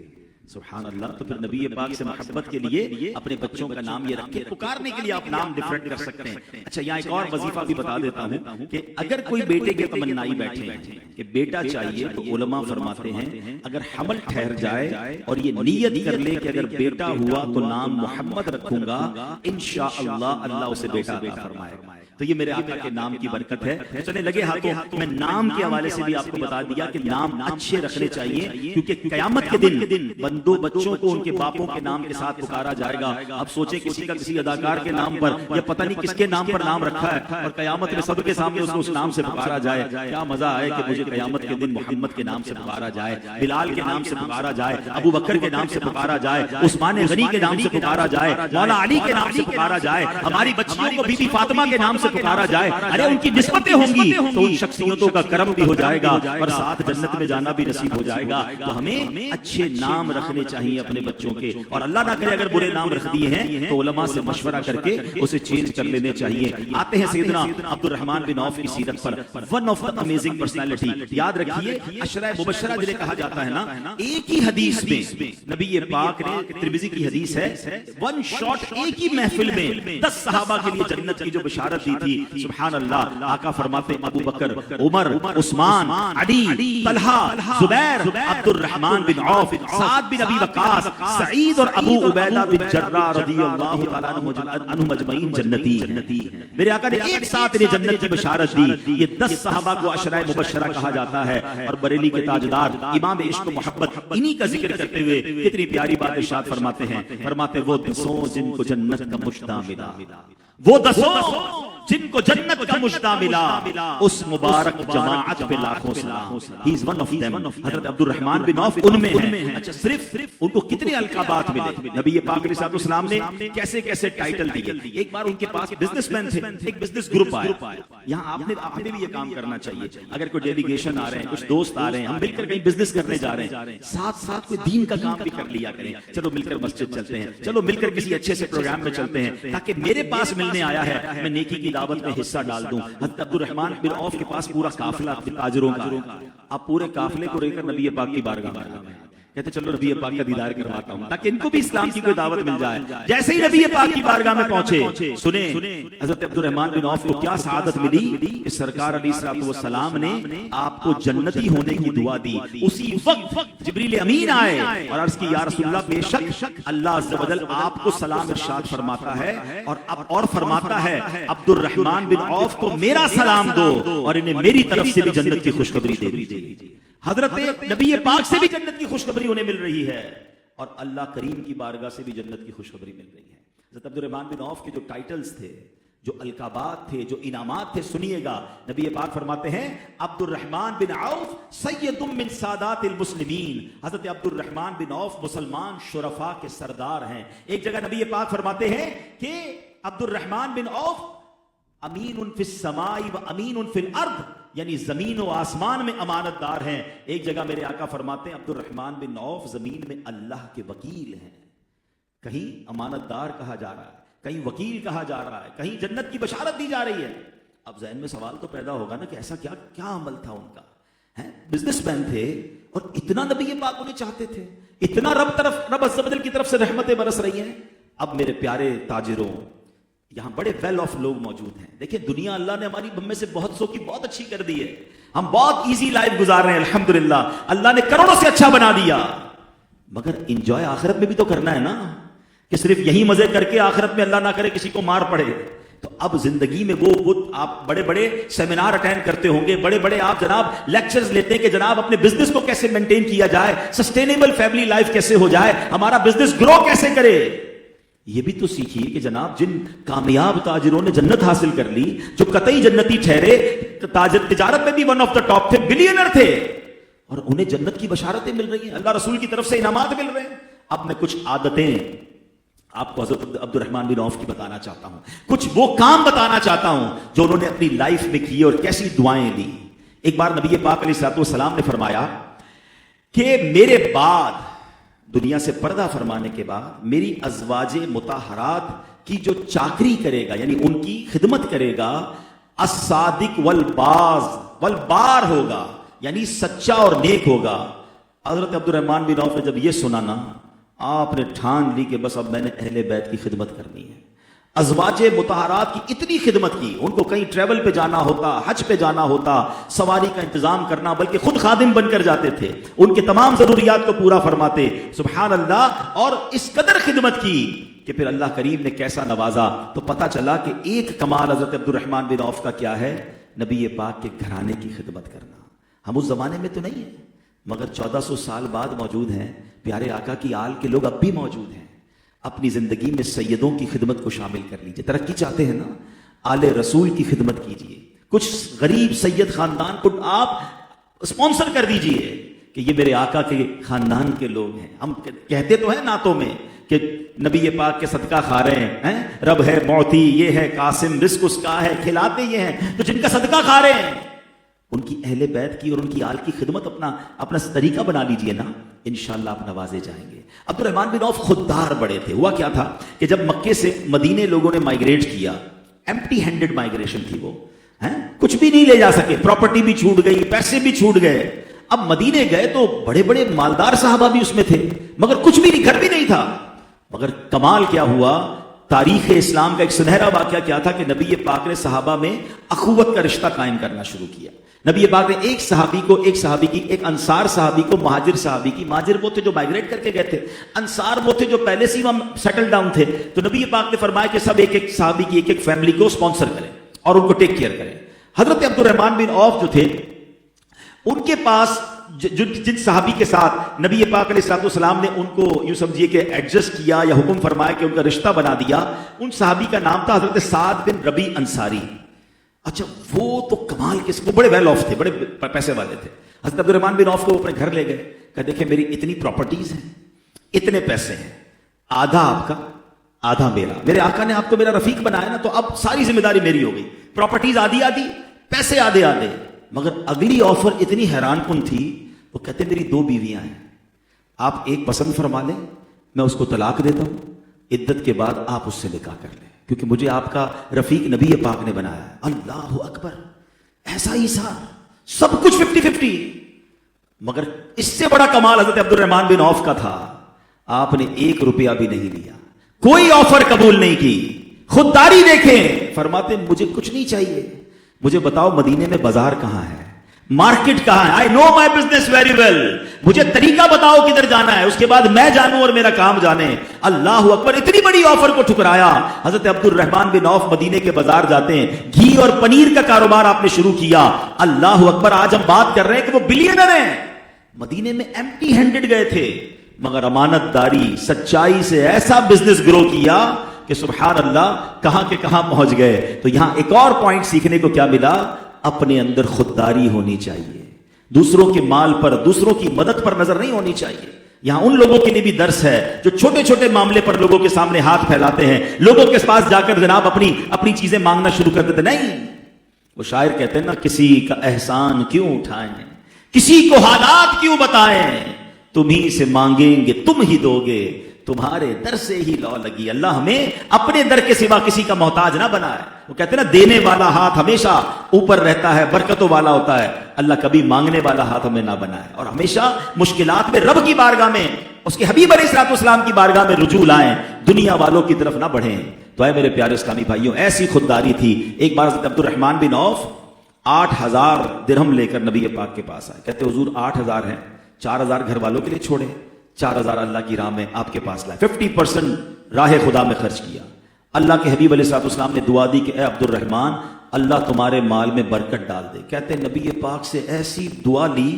سبحان اللہ۔ تو پھر نبی پاک سے محبت کے لیے اپنے بچوں کا نام یہ رکھیں، پکارنے کے لیے آپ نام ڈیفرنٹ کر سکتے ہیں۔ اچھا یہاں ایک اور وظیفہ بھی بتا دیتا ہوں کہ اگر کوئی بیٹے کے تمنائی بیٹھے کہ بیٹا چاہیے تو علماء فرماتے ہیں اگر حمل ٹھہر جائے اور یہ نیت کر لے کہ اگر بیٹا ہوا تو نام محمد رکھوں گا، انشاءاللہ اللہ اسے بیٹا عطا فرمائے گا۔ تو یہ میرے آقا کے نام کی برکت ہے۔ چلیں لگے ہاتھوں میں نام کے حوالے سے بھی آپ کو بتا دیا کہ نام اچھے رکھنے چاہیے، کیونکہ قیامت کے دن بندہ دو بچوں کو ان کے باپوں کے نام کے ساتھ پکارا جائے گا. اب سوچیں کسی کا کسی اداکار کے نام پر یا پتہ نہیں کس کے نام پر نام رکھا ہے اور قیامت میں سب کے سامنے اس کو اس نام سے پکارا جائے. کیا مزہ آئے کہ مجھے قیامت کے دن محمد کے نام سے پکارا جائے, بلال کے نام سے پکارا جائے, ابو بکر کے نام سے پکارا جائے, عثمان غنی کے نام سے پکارا جائے, مولا علی کے نام سے پکارا جائے, ہماری بچیوں کو بی بی فاطمہ کے نام سے پکارا جائے. ارے ان کی نسبتیں ہوں گی تو ان شخصیتوں کا کرم بھی ہو جائے گا اور ساتھ جنت میں جانا بھی نصیب ہو جائے گا. تو ہمیں اچھے نام رکھنے چاہیے اپنے بچوں کے, اور اللہ نہ کرے اگر برے نام رکھ دیے ہیں تو علماء سے مشورہ کر کے اسے چینج کر لینے چاہیے. آتے ہیں سیدنا عبد الرحمن بن عوف کی سیرت پر. One of the amazing personality. یاد رکھیے عشرہ مبشرہ جنہیں کہا جاتا ہے نا, ایک ہی حدیث میں نبی پاک نے, ترمذی کی حدیث ہے, ون شاٹ ایک ہی محفل میں 10 صحابہ کے لیے جنت کی جو بشارت دی تھی. سبحان اللہ. آقا فرماتے ابو بکر, عمر, عثمان, علی, طلحہ, زبیر, عبد الرحمن بن عوف, سعد بن ابی وقاص, سعید اور ابو عبیدہ بن جراح رضی اللہ تعالیٰ عنہم اجمعین جنتی ہیں. میرے آقا نے ایک ساتھ انہیں جنت کی بشارت دی. یہ 10 صحابہ کو عشرہ مبشرہ کہا جاتا ہے. اور بریلی کے تاجدار امام عشق و محبت انہی کا ذکر کرتے ہوئے کتنی پیاری بات ارشاد فرماتے ہیں. فرماتے وہ 10 جن کو جنت کا مشتاق ملا, وہ 10 جن کو جنت کا مشتاق ملا, اس مبارک جماعت پہ لاکھوں سلام. ہی از ون آف دیم. حضرت عبد الرحمن بن عوف ان میں ہیں. اچھا صرف ان کو کتنے القابات ملے, نبی پاک علیہ السلام نے کیسے کیسے ٹائٹل دیے. ایک بار ان کے پاس بزنس مین تھے, ایک بزنس گروپ آیا. یہاں آپ نے بھی یہ کام کرنا چاہیے. اگر کوئی ڈیلیگیشن آ رہے ہیں, کچھ دوست آ رہے ہیں, ہم مل کر کہیں بزنس کرنے جا رہے ہیں, ساتھ ساتھ کوئی دین کا کام بھی کر لیا کریں. چلو مل کر مسجد چلتے ہیں, چلو مل کر کسی اچھے سے پروگرام میں چلتے ہیں, تاکہ میرے پاس ملنے آیا ہے میں نیکی کی دعوت میں حصہ ڈال دوں. حضرت عبد الرحمن بن عوف کے پاس پورا قافلہ تاجروں کا. آپ پورے قافلے کو لے کر نبی پاک کی بارگاہ میں آئے. کہتے چلو نبی پاک کا دیدار کرواتا ہوں تاکہ ان کو بھی اسلام کی کوئی دعوت مل جائے. جیسے ہی نبی پاک کی بارگاہ میں پہنچے, سنیں حضرت عبد الرحمن بن عوف کو کیا سعادت ملی کہ سرکار علیہ الصلوۃ والسلام نے آپ کو جنتی ہونے کی دعا دی. اسی وقت جبریل امین آئے اور عرض کی یا رسول اللہ, بے شک اللہ عز و جل آپ کو سلام ارشاد فرماتا ہے اور فرماتا ہے عبد الرحمن بن عوف کو میرا سلام دو اور انہیں میری طرف سے بھی جنت کی خوشخبری دے دیجیے. حضرت نبی پاک سے بھی جنت کی خوشخبری انہیں مل رہی ہے اور اللہ کریم کی بارگاہ سے بھی جنت کی خوشخبری مل رہی ہے. حضرت عبد الرحمن بن عوف کے جو ٹائٹلز تھے, جو القابات تھے, جو انعامات تھے, سنیے گا. نبی پاک فرماتے ہیں عبد الرحمن بن عوف سید من سادات المسلمین. حضرت عبد الرحمن بن عوف مسلمان شرفاء کے سردار ہیں. ایک جگہ نبی پاک فرماتے ہیں کہ عبد الرحمن بن عوف امین فی السماء و امین فی الارض, یعنی زمین و آسمان میں امانت دار ہیں. ایک جگہ میرے آقا فرماتے ہیں عبد الرحمن بن عوف زمین میں اللہ کے وکیل ہیں. کہیں امانت دار کہا جا رہا ہے, کہیں وکیل کہا جا رہا ہے, کہیں جنت کی بشارت دی جا رہی ہے. اب ذہن میں سوال تو پیدا ہوگا نا کہ ایسا کیا عمل تھا ان کا. بزنس مین تھے اور اتنا نبی پاک انہیں چاہتے تھے, اتنا رب عز و جل کی طرف سے رحمتیں برس رہی ہیں. اب میرے پیارے تاجروں, یہاں بڑے ویل آف لوگ موجود ہیں. دیکھیں دنیا اللہ نے ہماری میں سے بہت سو کی بہت اچھی کر دی ہے. ہم بہت ایزی لائف گزار رہے ہیں الحمدللہ. اللہ نے کروڑوں سے اچھا بنا دیا, مگر انجوائے آخرت میں بھی تو کرنا ہے نا, کہ صرف یہی مزے کر کے آخرت میں اللہ نہ کرے کسی کو مار پڑے. تو اب زندگی میں وہ آپ بڑے بڑے سیمینار اٹینڈ کرتے ہوں گے, بڑے بڑے آپ جناب لیکچرز لیتے ہیں کہ جناب اپنے بزنس کو کیسے مینٹین کیا جائے, سسٹینیبل فیملی لائف کیسے ہو جائے, ہمارا بزنس گرو کیسے کرے. یہ بھی تو سیکھیے کہ جناب جن کامیاب تاجروں نے جنت حاصل کر لی, جو قطعی جنتی ٹھہرے, تجارت میں بھی ون آف دا ٹاپ تھے, بلینئر تھے, اور انہیں جنت کی بشارتیں مل رہی ہیں, اللہ رسول کی طرف سے انعامات مل رہے ہیں. اب میں کچھ عادتیں آپ کو حضرت عبد الرحمن بن عوف کی بتانا چاہتا ہوں, کچھ وہ کام بتانا چاہتا ہوں جو انہوں نے اپنی لائف میں کیے اور کیسی دعائیں دی. ایک بار نبی پاک علیہ السلام نے فرمایا کہ میرے بعد, دنیا سے پردہ فرمانے کے بعد, میری ازواج مطہرات کی جو چاکری کرے گا, یعنی ان کی خدمت کرے گا, الصادق والبار ہوگا, یعنی سچا اور نیک ہوگا. حضرت عبد الرحمن بن عوف نے جب یہ سنا نا, آپ نے ٹھان لی کہ بس اب میں نے اہل بیت کی خدمت کرنی ہے. ازواج مطہرات کی اتنی خدمت کی, ان کو کہیں ٹریول پہ جانا ہوتا, حج پہ جانا ہوتا, سواری کا انتظام کرنا, بلکہ خود خادم بن کر جاتے تھے, ان کے تمام ضروریات کو پورا فرماتے. سبحان اللہ. اور اس قدر خدمت کی کہ پھر اللہ کریم نے کیسا نوازا. تو پتہ چلا کہ ایک کمال حضرت عبد الرحمن بن عوف کا کیا ہے, نبی پاک کے گھرانے کی خدمت کرنا. ہم اس زمانے میں تو نہیں ہے, مگر 1400 سال بعد موجود ہیں. پیارے آقا کی آل کے لوگ اب بھی موجود ہیں. اپنی زندگی میں سیدوں کی خدمت کو شامل کر لیجئے. ترقی چاہتے ہیں نا، آل رسول کی خدمت کیجئے. کچھ غریب سید خاندان کو آپ اسپانسر کر دیجئے کہ یہ میرے آقا کے خاندان کے لوگ ہیں. ہم کہتے تو ہیں نعتوں میں کہ نبی پاک کے صدقہ کھا رہے ہیں، رب ہے معطی، یہ ہے قاسم، رزق اس کا ہے، کھلاتے یہ ہیں. تو جن کا صدقہ کھا رہے ہیں ان کی اہل بیت کی اور ان کی آل کی خدمت اپنا طریقہ بنا لیجئے نا، انشاءاللہ آپ نوازے جائیں گے. عبد الرحمن بن عوف خوددار بڑے تھے. ہوا کیا تھا کہ جب مکے سے مدینے لوگوں نے مائیگریٹ کیا، ایمپٹی ہینڈڈ مائیگریشن تھی، وہ کچھ بھی نہیں لے جا سکے، پراپرٹی بھی چھوٹ گئی، پیسے بھی چھوٹ گئے. اب مدینے گئے تو بڑے بڑے مالدار صحابہ بھی اس میں تھے، مگر کچھ بھی نہیں، گھر بھی نہیں تھا. مگر کمال کیا ہوا، تاریخ اسلام کا ایک سنہرا واقعہ کیا تھا کہ نبی پاک نے صحابہ میں اخوت کا رشتہ قائم کرنا شروع کیا. نبی پاک نے ایک صحابی کی ایک انصار صحابی کو مہاجر صحابی کی، مہاجر وہ تھے جو مائیگریٹ کر کے گئے تھے، انصار وہ تھے جو پہلے سے ہی وہاں سیٹل ڈاؤن تھے. تو نبی پاک نے فرمایا کہ سب ایک ایک صحابی کی ایک ایک فیملی کو اسپانسر کریں اور ان کو ٹیک کیئر کریں. حضرت عبد الرحمن بن عوف جو تھے، ان کے پاس جن صحابی کے ساتھ نبی پاک علیہ السلام نے ان کو یوں سمجھیے کہ ایڈجسٹ کیا یا حکم فرمایا کہ ان کا رشتہ بنا دیا، ان صحابی کا نام تھا حضرت سعد بن ربیع انصاری. اچھا، وہ تو کمال کے، وہ بڑے ویل آف تھے، بڑے پیسے والے تھے. حضرت عبد الرحمن بن عوف کو اپنے گھر لے گئے کہ دیکھیں میری اتنی پراپرٹیز ہیں، اتنے پیسے ہیں، آدھا آپ کا آدھا میرا. میرے آقا نے آپ کو میرا رفیق بنایا نا، تو اب ساری ذمہ داری میری ہو گئی. پراپرٹیز آدھی آدھی، پیسے آدھے آدھے. مگر اگلی آفر اتنی حیران کن تھی، وہ کہتے میری 2 بیویاں ہیں، آپ ایک پسند فرما لیں، میں اس کو طلاق دیتا ہوں، عدت کے بعد آپ اس سے نکاح کر لیں، کیونکہ مجھے آپ کا رفیق نبی پاک نے بنایا ہے. اللہ اکبر، ایسا ایثار، سب کچھ 50-50. مگر اس سے بڑا کمال حضرت عبد الرحمن بن عوف کا تھا، آپ نے 1 روپیہ بھی نہیں لیا، کوئی آفر قبول نہیں کی. خودداری دیکھیں، فرماتے مجھے کچھ نہیں چاہیے، مجھے بتاؤ مدینے میں بازار کہاں ہے، مارکیٹ کہاں ہے، آئی نو مائی بزنس ویری ویل، مجھے طریقہ بتاؤ کدھر جانا ہے، اس کے بعد میں جانوں اور میرا کام جانے. اللہ اکبر، اتنی بڑی آفر کو ٹھکرایا. حضرت عبد الرحمن بن عوف مدینے کے بازار جاتے ہیں، گھی اور پنیر کا کاروبار آپ نے شروع کیا. اللہ اکبر، آج ہم بات کر رہے ہیں کہ وہ بلینر ہیں. مدینے میں ایمپٹی ہینڈڈ گئے تھے، مگر امانت داری، سچائی سے ایسا بزنس گرو کیا کہ سبحان اللہ کہاں کے کہاں پہنچ گئے. تو یہاں ایک اور پوائنٹ سیکھنے کو کیا ملا، اپنے اندر خودداری ہونی چاہیے، دوسروں کے مال پر، دوسروں کی مدد پر نظر نہیں ہونی چاہیے. یہاں ان لوگوں کے لیے بھی درس ہے جو چھوٹے چھوٹے معاملے پر لوگوں کے سامنے ہاتھ پھیلاتے ہیں، لوگوں کے پاس جا کر جناب اپنی چیزیں مانگنا شروع کر دیتے. نہیں، وہ شاعر کہتے ہیں نا، کسی کا احسان کیوں اٹھائیں، کسی کو حالات کیوں بتائیں، تمہیں سے مانگیں گے تم ہی دو گے، تمہارے در سے ہی لو لگی. اللہ ہمیں اپنے در کے سوا کسی کا محتاج نہ بنائے. وہ کہتے ہیں نا، دینے والا ہاتھ ہمیشہ اوپر رہتا ہے، برکتوں والا ہوتا ہے. اللہ کبھی مانگنے والا ہاتھ ہمیں نہ بنائے، اور ہمیشہ مشکلات میں رب کی بارگاہ میں، اس کے حبیب علیہ السلام کی بارگاہ میں رجوع لائیں، دنیا والوں کی طرف نہ بڑھیں. تو اے میرے پیارے اسلامی بھائیوں، ایسی خودداری تھی. ایک بار حضرت عبد الرحمن بن عوف 8000 درہم لے کر نبی پاک کے پاس آئے. کہتے حضور 8000 ہیں، 4000 گھر والوں کے لیے چھوڑے، 4000 اللہ کی راہ میں آپ کے پاس لائے. 50% راہ خدا میں خرچ کیا. اللہ کے حبیب علیہ السلام نے دعا دی کہ اے عبد الرحمن، اللہ تمہارے مال میں برکت ڈال دے. کہتے ہیں نبی پاک سے ایسی دعا لی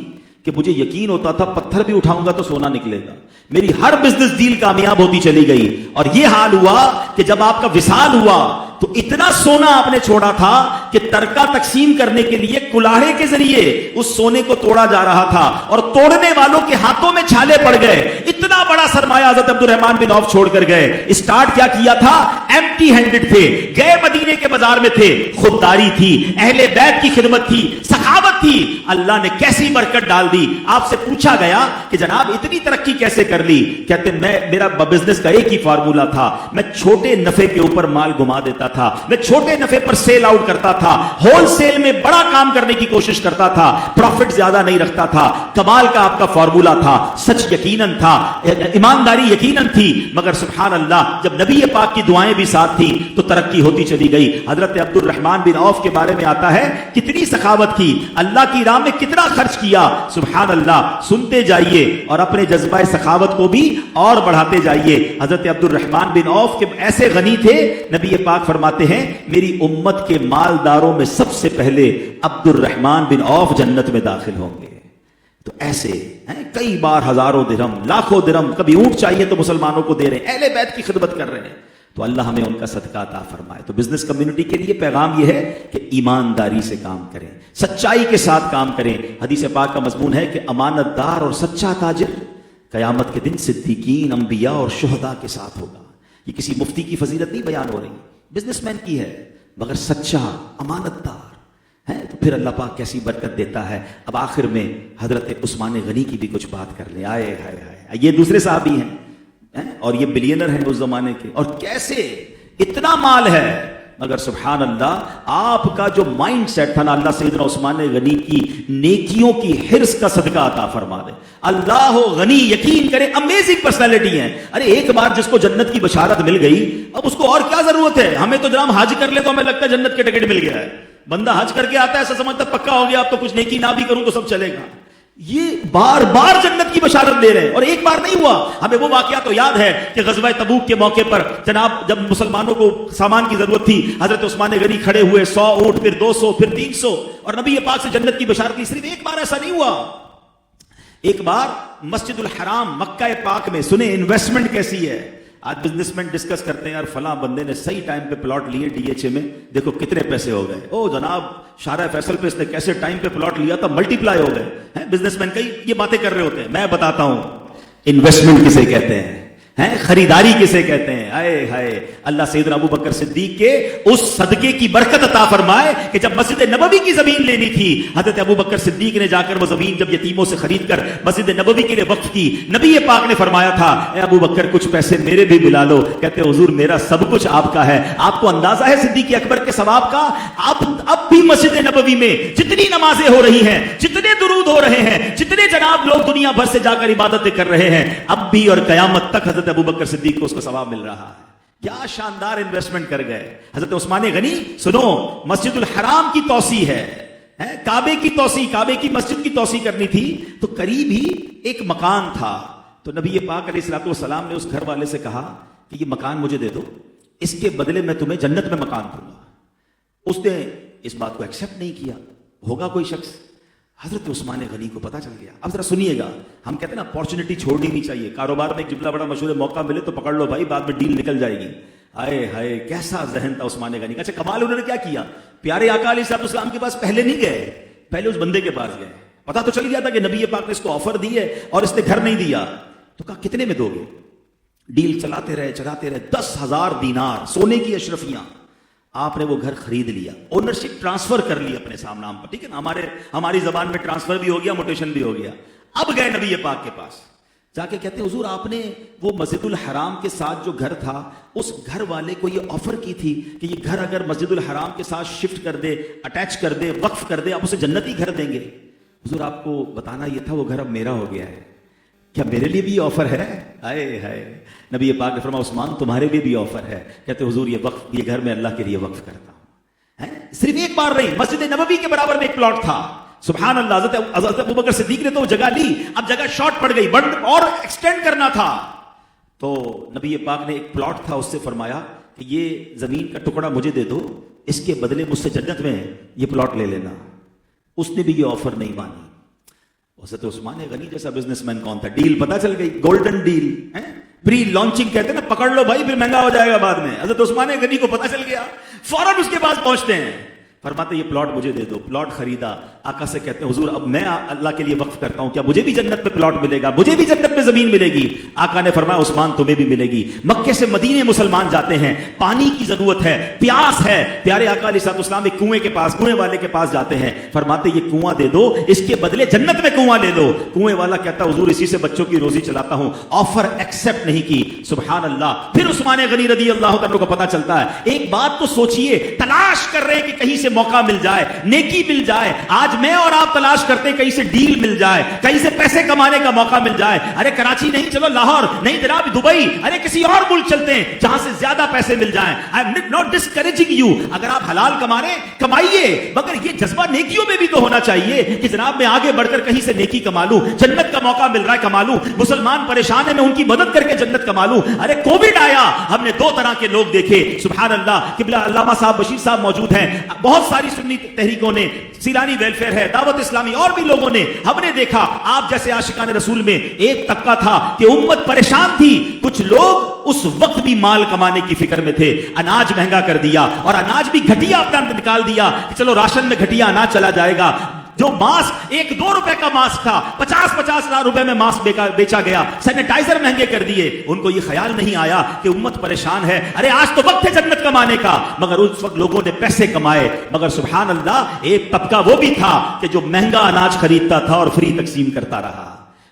کہ مجھے یقین ہوتا تھا پتھر بھی اٹھاؤں گا تو سونا نکلے گا. میری ہر بزنس ڈیل کامیاب ہوتی چلی گئی. اور یہ حال ہوا کہ جب آپ کا وصال ہوا تو اتنا سونا آپ نے چھوڑا تھا کہ ترکہ تقسیم کرنے کے لیے کلاڑے کے ذریعے اس سونے کو توڑا جا رہا تھا، اور توڑنے والوں کے ہاتھوں میں چھالے پڑ گئے. اتنا بڑا سرمایہ حضرت عبد الرحمن بن عوف چھوڑ کر گئے. اسٹارٹ کیا کیا تھا، ایمپٹی ہینڈڈ تھے، گئے مدینے کے بازار میں تھے، خودداری تھی، اہل بیت کی خدمت تھی، سخاوت تھی. اللہ نے کیسی برکت ڈال دی. آپ سے پوچھا گیا کہ جناب اتنی ترقی کیسے کر لی؟ کہتے میرا بزنس کا ایک ہی فارمولا تھا، میں چھوٹے نفع کے اوپر مال گما دیتا تھا، میں چھوٹے نفع پر سیل آؤٹ کرتا تھا، ہول سیل میں بڑا کام کرنے کی کوشش کرتا تھا، پروفٹ زیادہ نہیں رکھتا تھا. کمال کا آپ کا فارمولا تھا، سچ یقیناً تھا، ایمانداری یقیناً تھی. مگر سبحان اللہ، جب نبی پاک کی دعائیں بھی ساتھ تھی تو ترقی ہوتی چلی گئی. حضرت عبد الرحمن بن عوف کے بارے میں آتا ہے کتنی سخاوت کی، اللہ کی راہ میں کتنا خرچ کیا. سبحان اللہ، سنتے جائیے اور اپنے جذبہ سخاوت کو بھی اور بڑھاتے جائیے. حضرت عبد الرحمن بن عوف کے ایسے غنی تھے، نبی پاک فرماتے ہیں میری امت کے مالداروں میں سب سے پہلے عبد الرحمن بن عوف جنت میں داخل ہوں گے. تو ایسے ہیں کئی بار ہزاروں درہم لاکھوں درہم، کبھی اونٹ چاہیے تو مسلمانوں کو دے رہے ہیں، اہل بیت کی خدمت کر رہے ہیں. تو اللہ ہمیں ان کا صدقہ عطا فرمائے. تو بزنس کمیونٹی کے لیے پیغام یہ ہے کہ ایمانداری سے کام کریں، سچائی کے ساتھ کام کریں. حدیث پاک کا مضمون ہے کہ امانت دار اور سچا تاجر قیامت کے دن صدیقین، انبیاء اور شہداء کے ساتھ ہوگا. یہ کسی مفتی کی فضیلت نہیں بیان ہو رہی، بزنس مین کی ہے، مگر سچا امانت دار ہے تو پھر اللہ پاک کیسی برکت دیتا ہے. اب آخر میں حضرت عثمان غنی کی بھی کچھ بات کر لیں. آئے ہائے ہائے، یہ دوسرے صحابی ہیں اور یہ بلینر ہیں اس زمانے کے، اور کیسے اتنا مال ہے مگر سبحان اللہ آپ کا جو مائنڈ سیٹ تھا نا، اللہ سیدنا عثمان غنی کی نیکیوں کی حرص کا صدقہ عطا فرما دے. اللہ غنی، یقین کریں امیزنگ پرسنالٹی ہیں. ارے ایک بار جس کو جنت کی بشارت مل گئی اب اس کو اور کیا ضرورت ہے؟ ہمیں تو جناب حج کر لے تو ہمیں لگتا ہے جنت کے ٹکٹ مل گیا ہے. بندہ حج کر کے آتا ہے ایسا سمجھتا پکا ہو گیا، اب تو کچھ نیکی نہ بھی کروں تو سب چلے گا. یہ بار بار جنت کی بشارت دے رہے ہیں، اور ایک بار نہیں ہوا. ہمیں وہ واقعہ تو یاد ہے کہ غزوہ تبوک کے موقع پر جناب جب مسلمانوں کو سامان کی ضرورت تھی، حضرت عثمان غنی کھڑے ہوئے، 100 اونٹ، پھر 200، پھر 300، اور نبی پاک سے جنت کی بشارت دی. صرف ایک بار ایسا نہیں ہوا. ایک بار مسجد الحرام مکہ پاک میں، سنیں انویسٹمنٹ کیسی ہے. آج بزنس مین ڈسکس کرتے ہیں یار فلاں بندے نے صحیح ٹائم پہ پلاٹ لیے ڈی ایچ اے میں، دیکھو کتنے پیسے ہو گئے. او جناب شارع فیصل پہ اس نے کیسے ٹائم پہ پلاٹ لیا تھا، ملٹی پلائی ہو گئے. بزنس مین کئی یہ باتیں کر رہے ہوتے ہیں. میں بتاتا ہوں انویسٹمنٹ کسے کہتے ہیں، خریداری کسے کہتے ہیں. آئے ہائے، اللہ سیدنا ابو بکر صدیق کے اس صدقے کی برکت عطا فرمائے کہ جب مسجد نبوی کی زمین لینی تھی، حضرت ابو بکر صدیق نے جا کر وہ زمین جب یتیموں سے خرید کر مسجد نبوی کے لیے وقف کی، نبی پاک نے فرمایا تھا اے ابو بکر کچھ پیسے میرے بھی ملا لو. کہتے حضور میرا سب کچھ آپ کا ہے. آپ کو اندازہ ہے صدیق اکبر کے ثواب کا؟ اب بھی مسجد نبوی میں جتنی نمازیں ہو رہی ہیں، جتنے درود ہو رہے ہیں، جتنے جناب لوگ دنیا بھر سے جا کر عبادتیں کر رہے ہیں، اب بھی اور قیامت تک حضرت ابو بکر صدیق کو اس کا ثواب مل رہا ہے. کیا شاندار انویسٹمنٹ کر گئے حضرت عثمان غنی. سنو، مسجد الحرام کی توسیع ہے، کعبے کی توسیع، کعبے کی مسجد کی توسیع کرنی تھی تو قریب ہی ایک مکان تھا. تو نبی پاک علیہ الصلوۃ والسلام نے اس گھر والے سے کہا کہ یہ مکان مجھے دے دو، اس کے بدلے میں تمہیں جنت میں مکان دوں گا. اس نے اس بات کو ایکسیپٹ نہیں کیا. ہوگا کوئی شخص، حضرت عثمان غنی کو پتا چل گیا. اب ذرا سنیے گا، ہم کہتے ہیں نا اپارچونٹی چھوڑنی نہیں چاہیے. کاروبار میں ایک جملہ بڑا مشہور ہے، موقع ملے تو پکڑ لو بھائی، بعد میں ڈیل نکل جائے گی. آئے ہائے کیسا ذہن تھا عثمان غنی کا. اچھا کمال انہوں نے کیا کیا، پیارے آقا علیہ الصلوۃ والسلام کے پاس پہلے نہیں گئے، پہلے اس بندے کے پاس گئے. پتا تو چل گیا تھا کہ نبی پاک نے اس کو آفر دی ہے اور اس نے گھر نہیں دیا. تو کہا کتنے میں دو گے؟ ڈیل چلاتے رہے 10,000 دینار سونے کی اشرفیاں. آپ نے وہ گھر خرید لیا، اونرشپ ٹرانسفر کر لی اپنے نام پر. ٹھیک ہے نا، ہماری زبان میں ٹرانسفر بھی ہو گیا، موٹیشن بھی ہو گیا. اب گئے نبی پاک کے پاس، جا کے کہتے ہیں حضور آپ نے وہ مسجد الحرام کے ساتھ جو گھر تھا، اس گھر والے کو یہ آفر کی تھی کہ یہ گھر اگر مسجد الحرام کے ساتھ شفٹ کر دے، اٹیچ کر دے، وقف کر دے، آپ اسے جنتی گھر دیں گے. حضور آپ کو بتانا یہ تھا وہ گھر اب میرا ہو گیا ہے، کیا میرے لیے بھی آفر ہے؟ آئے ہائے، نبی پاک نے فرمایا عثمان تمہارے لیے بھی آفر ہے. کہتے حضور یہ گھر میں اللہ کے لیے وقف کرتا ہوں. صرف ایک بار نہیں، مسجد نبوی کے برابر میں ایک پلاٹ تھا. سبحان اللہ، حضرت ابو بکر صدیق نے تو جگہ لی، اب جگہ شارٹ پڑ گئی، اور ایکسٹینڈ کرنا تھا. تو نبی پاک نے ایک پلاٹ تھا، اس سے فرمایا کہ یہ زمین کا ٹکڑا مجھے دے دو، اس کے بدلے مجھ سے جنت میں یہ پلاٹ لے لینا. اس نے بھی یہ آفر نہیں مانی. حضرت عثمان غنی جیسا بزنس مین کون تھا؟ ڈیل پتا چل گئی، گولڈن ڈیل، پری لانچنگ کہتے ہیں نا، پکڑ لو بھائی پھر مہنگا ہو جائے گا بعد میں. حضرت عثمان غنی کو پتا چل گیا، فوراً اس کے پاس پہنچتے ہیں، فرماتے یہ پلاٹ مجھے دے دو. پلاٹ خریدا. آقا سے کہتے ہیں حضور اب میں اللہ کے لیے وقف کرتا ہوں، کیا مجھے بھی جنت میں پلاٹ ملے گا، مجھے بھی جنت میں زمین ملے گی؟ آقا نے فرمایا عثمان تمہیں بھی ملے گی. مکے سے مدینے مسلمان جاتے ہیں، پانی کی ضرورت ہے، پیاس ہے. پیارے آقا علیہ الصلوۃ والسلام ایک کنویں کے پاس، کنویں والے کے پاس جاتے ہیں، فرماتے یہ کنواں دے دو، اس کے بدلے جنت میں کنواں لے لو. کنویں والا کہتا حضور اسی سے بچوں کی روزی چلاتا ہوں. آفر ایکسپٹ نہیں کی. سبحان اللہ. پھر عثمان غنی رضی اللہ عنہ کو پتا چلتا ہے. ایک بات تو سوچئے، تلاش کر رہے ہیں کہ کہیں سے موقع مل جائے، نیکی مل جائے. آج میں اور آپ تلاش کرتے ہیں کہیں سے ڈیل مل جائے، کہیں سے پیسے کمانے کا موقع مل جائے. ارے کراچی نہیں، چلو لاہور نہیں جناب، دبئی، ارے کسی اور ملک چلتے ہیں جہاں سے زیادہ پیسے مل جائیں. I am not discouraging you. اگر آپ حلال کما رہے ہیں کمائیے، مگر یہ جذبہ نیکیوں میں بھی تو ہونا چاہیے کہ جناب میں آگے بڑھ کر کہیں سے نیکی کما لوں، جنت کا موقع مل رہا ہے کما لوں. مسلمان پریشان ہے، میں ان کی مدد کر کے جنت کما لوں. ارے کووڈ آیا، ہم نے دو طرح کے لوگ دیکھے. سبحان اللہ. قبلہ علامہ صاحب بشیر صاحب موجود ہیں، بہت بہت ساری سنی تحریکوں نے, سیلانی ویلفیئر ہے, دعوت اسلامی اور بھی لوگوں نے, ہم نے دیکھا آپ جیسے عاشقان رسول میں ایک طبقہ تھا کہ امت پریشان تھی, کچھ لوگ اس وقت بھی مال کمانے کی فکر میں تھے, اناج مہنگا کر دیا اور اناج بھی گھٹیا اپنا نکال دیا کہ چلو راشن میں گھٹیا اناج چلا جائے گا. جو ماسک 1-2 روپے کا ماسک تھا 50-50 لاکھ روپے میں ماسک بیچا گیا, سینیٹائزر مہنگے کر دیے. ان کو یہ خیال نہیں آیا کہ امت پریشان ہے, ارے آج تو وقت ہے جنت کمانے کا, مگر اس وقت لوگوں نے پیسے کمائے. مگر سبحان اللہ ایک طبقہ وہ بھی تھا کہ جو مہنگا اناج خریدتا تھا اور فری تقسیم کرتا رہا.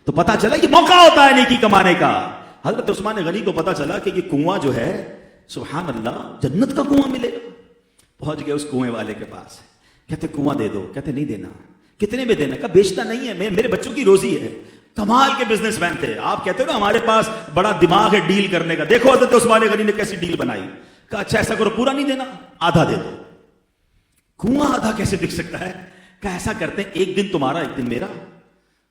تو پتا چلا یہ موقع ہوتا ہے نیکی کمانے کا. حضرت عثمان غنی کو پتا چلا کہ یہ کنواں جو ہے سبحان اللہ جنت کا کنواں ملے گا. پہنچ گئے اس کنویں والے کے پاس, کہتے کنواں دے دو. کہتے نہیں دینا. کتنے میں دینا؟ کہا بیچنا نہیں ہے, میرے بچوں کی روزی ہے. کمال کے بزنس مین تھے. آپ کہتے ہو نا ہمارے پاس بڑا دماغ ہے ڈیل کرنے کا, دیکھو حضرت عثمان غنی نے کیسی ڈیل بنائی. کہا اچھا ایسا کرو پورا نہیں دینا, آدھا دے دو. کنواں آدھا کیسے بک سکتا ہے؟ کہا ایسا کرتے ہیں ایک دن تمہارا ایک دن میرا.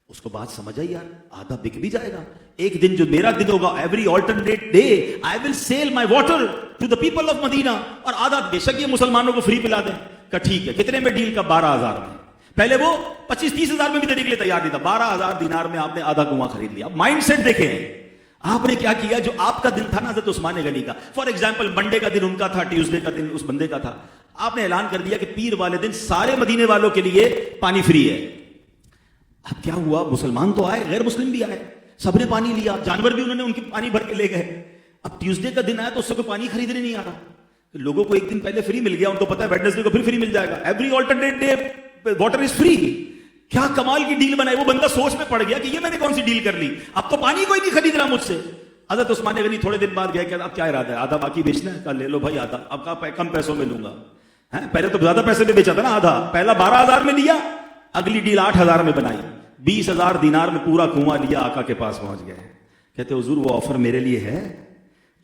اس کو بات سمجھ آئی, یار آدھا بک بھی جائے گا. ایک دن جو میرا دن ہوگا, every alternate day I will sell my water to the people of Medina, اور آدھا بے شک یہ مسلمانوں کو فری پلا دیں. کہا ٹھیک ہے. کتنے میں ڈیل کا؟ 12,000 میں. پہلے وہ 25-30 ہزار میں بھی دینے کے لیے تیار نہیں تھا, 12,000 دینار میں آپ نے آدھا کنواں خرید لیا. مائنڈ سیٹ دیکھیں آپ نے کیا کیا. جو آپ کا دن تھا نا حضرت عثمان غنی کا, فار ایگزامپل منڈے کا دن ان کا تھا, ٹیوزڈے کا دن اس بندے کا تھا, آپ نے اعلان کر دیا کہ پیر والے دن سارے مدینے والوں کے لیے پانی فری ہے. اب کیا ہوا, مسلمان تو آئے, غیر مسلم بھی آئے, سب نے پانی لیا, جانور بھی انہوں نے ان کی پانی بھر کے لے گئے. اب ٹیوزڈے کا دن آیا تو اس سے کوئی پانی خریدنے نہیں آ رہا. لوگوں کو ایک دن پہلے فری مل گیا, ان کو پتا ہے ویڈنسڈے کو پھر فری مل جائے گا, every alternate day water is free. کیا کمال کی ڈیل بنائی. وہ بندہ سوچ میں پڑ گیا کہ یہ میں نے کون سی ڈیل کر لی, اب تو پانی کوئی نہیں خرید رہا مجھ سے. حضرت عثمان غنی تھوڑے دن بعد گیا کہ اب کیا ارادہ ہے, آدھا باقی بیچنا ہے. کہا لے لو بھائی آدھا, اب کہا کم پیسوں میں لوں گا. پہلے تو زیادہ پیسے میں بیچا تھا نا, آدھا پہلا 12,000 میں لیا, اگلی ڈیل 8,000 میں بنائی, 20,000 دینار میں پورا کنواں لیا. آقا کے پاس پہنچ گئے, کہتے حضور وہ آفر میرے لیے ہے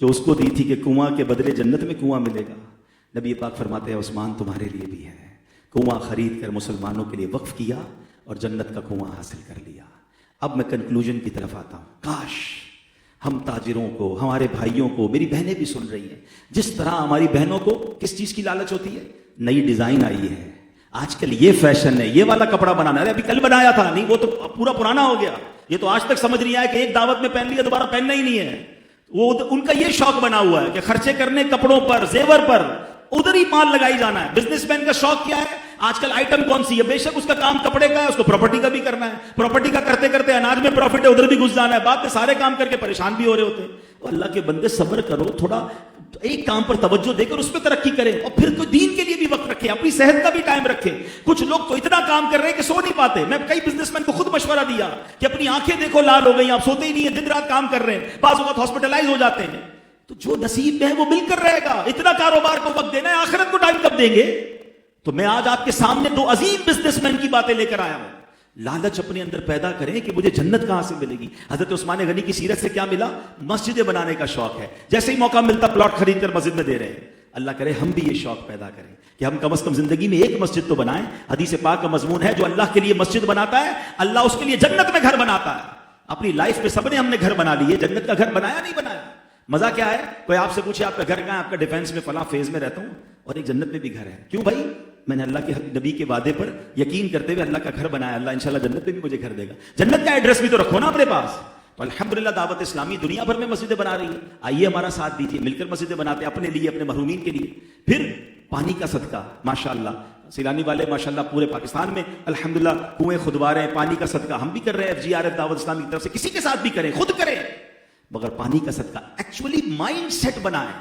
جو اس کو دی تھی کہ کنواں کے بدلے جنت میں کنواں ملے گا. نبی پاک فرماتے ہیں عثمان تمہارے لیے بھی ہے. کنواں خرید کر مسلمانوں کے لیے وقف کیا اور جنت کا کنواں حاصل کر لیا. اب میں کنکلوژن کی طرف آتا ہوں. کاش ہم تاجروں کو, ہمارے بھائیوں کو, میری بہنیں بھی سن رہی ہیں, جس طرح ہماری بہنوں کو کس چیز کی لالچ ہوتی ہے, نئی ڈیزائن آئی ہے, آج کل یہ فیشن ہے, یہ والا کپڑا بنانا ہے, ابھی کل بنایا تھا, نہیں وہ تو پورا پرانا ہو گیا. یہ تو آج تک سمجھ نہیں آیا کہ ایک دعوت میں پہن لیا دوبارہ پہننا ہی نہیں ہے. وہ ان کا یہ شوق بنا ہوا ہے کہ خرچے کرنے کپڑوں پر, زیور پر, ادھر ہی مال لگائی جانا ہے. بزنس مین کا شوق کیا ہے, آج کل آئٹم کون سی ہے, بے شک اس کا کام کپڑے کا ہے, اس کو پراپرٹی کا بھی کرنا ہے, پراپرٹی کا کرتے کرتے اناج میں پروفٹ ہے, ادھر بھی گھس جانا ہے, بعد میں سارے کام کر کے پریشان بھی ہو رہے ہوتے ہیں. اللہ کے بندے صبر کرو, تھوڑا ایک کام پر توجہ دے کر اس پہ ترقی کرے, اور پھر تو دین کے لیے بھی وقت رکھے, اپنی صحت کا بھی ٹائم رکھے. کچھ لوگ تو اتنا کام کر رہے ہیں کہ سو نہیں پاتے. میں کئی بزنس مین کو خود مشورہ دیا کہ اپنی آنکھیں دیکھو لال ہو گئی, آپ سوتے ہی نہیں ہیں, دن رات کام کر رہے ہیں, بعض اوقات ہاسپٹلائز ہو جاتے ہیں. تو جو نصیب میں ہے وہ مل کر رہے گا. اتنا کاروبار کو وقت دینا ہے, آخرت کو ٹائم کب دیں گے؟ تو میں آج آپ کے سامنے 2 عظیم بزنس مین کی باتیں لے کر آیا ہوں. لالچ اپنے اندر پیدا کریں کہ مجھے جنت کہاں سے ملے گی. حضرت عثمان غنی کی سیرت سے کیا ملا؟ مسجدیں بنانے کا شوق ہے, جیسے ہی موقع ملتا پلاٹ خرید کر مسجد میں دے رہے ہیں. اللہ کرے ہم بھی یہ شوق پیدا کریں کہ ہم کم از کم زندگی میں ایک مسجد تو بنائیں. حدیث پاک کا مضمون ہے جو اللہ کے لیے مسجد بناتا ہے اللہ اس کے لیے جنت میں گھر بناتا ہے. اپنی لائف میں سب نے ہم نے گھر بنا لیے, جنت کا گھر بنایا نہیں بنایا. مزہ کیا ہے, کوئی آپ سے پوچھے آپ کا گھر کہاں ہے, آپ کا ڈیفینس میں فلاں فیز میں رہتا ہوں, اور ایک جنت میں بھی گھر ہے. کیوں بھائی؟ میں نے اللہ کے نبی کے وعدے پر یقین کرتے ہوئے اللہ کا گھر بنایا, اللہ انشاءاللہ جنت میں بھی مجھے گھر دے گا. جنت کا ایڈریس بھی تو رکھو نا اپنے پاس. تو الحمدللہ دعوت اسلامی دنیا بھر میں مسجدیں بنا رہی ہے. آئیے ہمارا ساتھ دیجیے, مل کر مسجدیں بناتے ہیں اپنے لیے, اپنے محرومین کے لیے. پھر پانی کا صدقہ, ماشاءاللہ سیلانی والے ماشاءاللہ پورے پاکستان میں الحمدللہ کنویں کھدوا رہے ہیں. پانی کا صدقہ ہم بھی کر رہے ہیں, FGRF دعوت اسلامی کی طرف سے, کسی کے ساتھ بھی کریں, خود کریں, مگر پانی کا صدقہ ایکچولی مائنڈ سیٹ بنائیں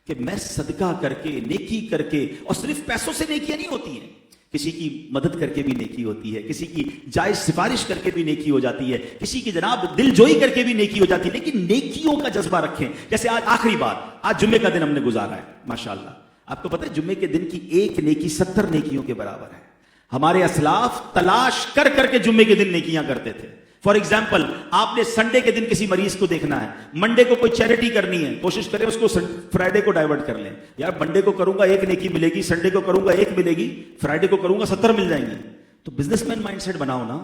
کہ میں صدقہ کر کے, نیکی کر کے, اور صرف پیسوں سے نیکیاں نہیں ہوتی ہیں, کسی کی مدد کر کے بھی نیکی ہوتی ہے, کسی کی جائز سفارش کر کے بھی نیکی ہو جاتی ہے, کسی کی جناب دل جوئی کر کے بھی نیکی ہو جاتی ہے. لیکن نیکیوں کا جذبہ رکھیں. جیسے آج آخری بات, آج جمعے کا دن ہم نے گزارا ہے ماشاءاللہ. آپ کو پتہ ہے جمعے کے دن کی ایک نیکی 70 نیکیوں کے برابر ہے. ہمارے اسلاف تلاش کر کر کے جمعے کے دن نیکیاں کرتے تھے. فار ایگزامپل آپ نے سنڈے کے دن کسی مریض کو دیکھنا ہے, منڈے کو کوئی چیریٹی کرنی ہے, کوشش کریں اس کو فرائیڈے کو ڈائیورٹ کر لیں. یار منڈے کو کروں گا 1 نیکی ملے گی, سنڈے کو کروں گا 1 ملے گی, فرائیڈے کو کروں گا 70 مل جائیں گی. تو بزنس مین مائنڈ سیٹ بناؤ نا,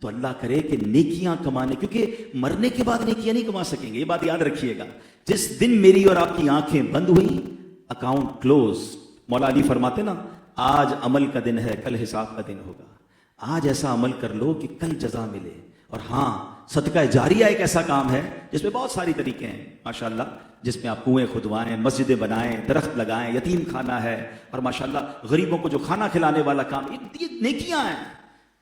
تو اللہ کرے کہ نیکیاں کمانے, کیونکہ مرنے کے بعد نیکیاں نہیں کما سکیں گے. یہ بات یاد رکھیے گا. جس دن میری اور آپ کی آنکھیں بند ہوئی, اکاؤنٹ کلوز. مولا علی فرماتے نا آج عمل کا دن ہے، کل حساب کا دن ہوگا. آج ایسا عمل کر لو کہ کل جزا ملے. اور ہاں، صدقہ جاریہ ایک ایسا کام ہے جس میں بہت ساری طریقے ہیں ماشاءاللہ، جس میں آپ کنویں کھدوائیں، مسجدیں بنائیں، درخت لگائیں، یتیم خانہ ہے، اور ماشاءاللہ غریبوں کو جو کھانا کھلانے والا کام، یہ نیکیاں ہیں.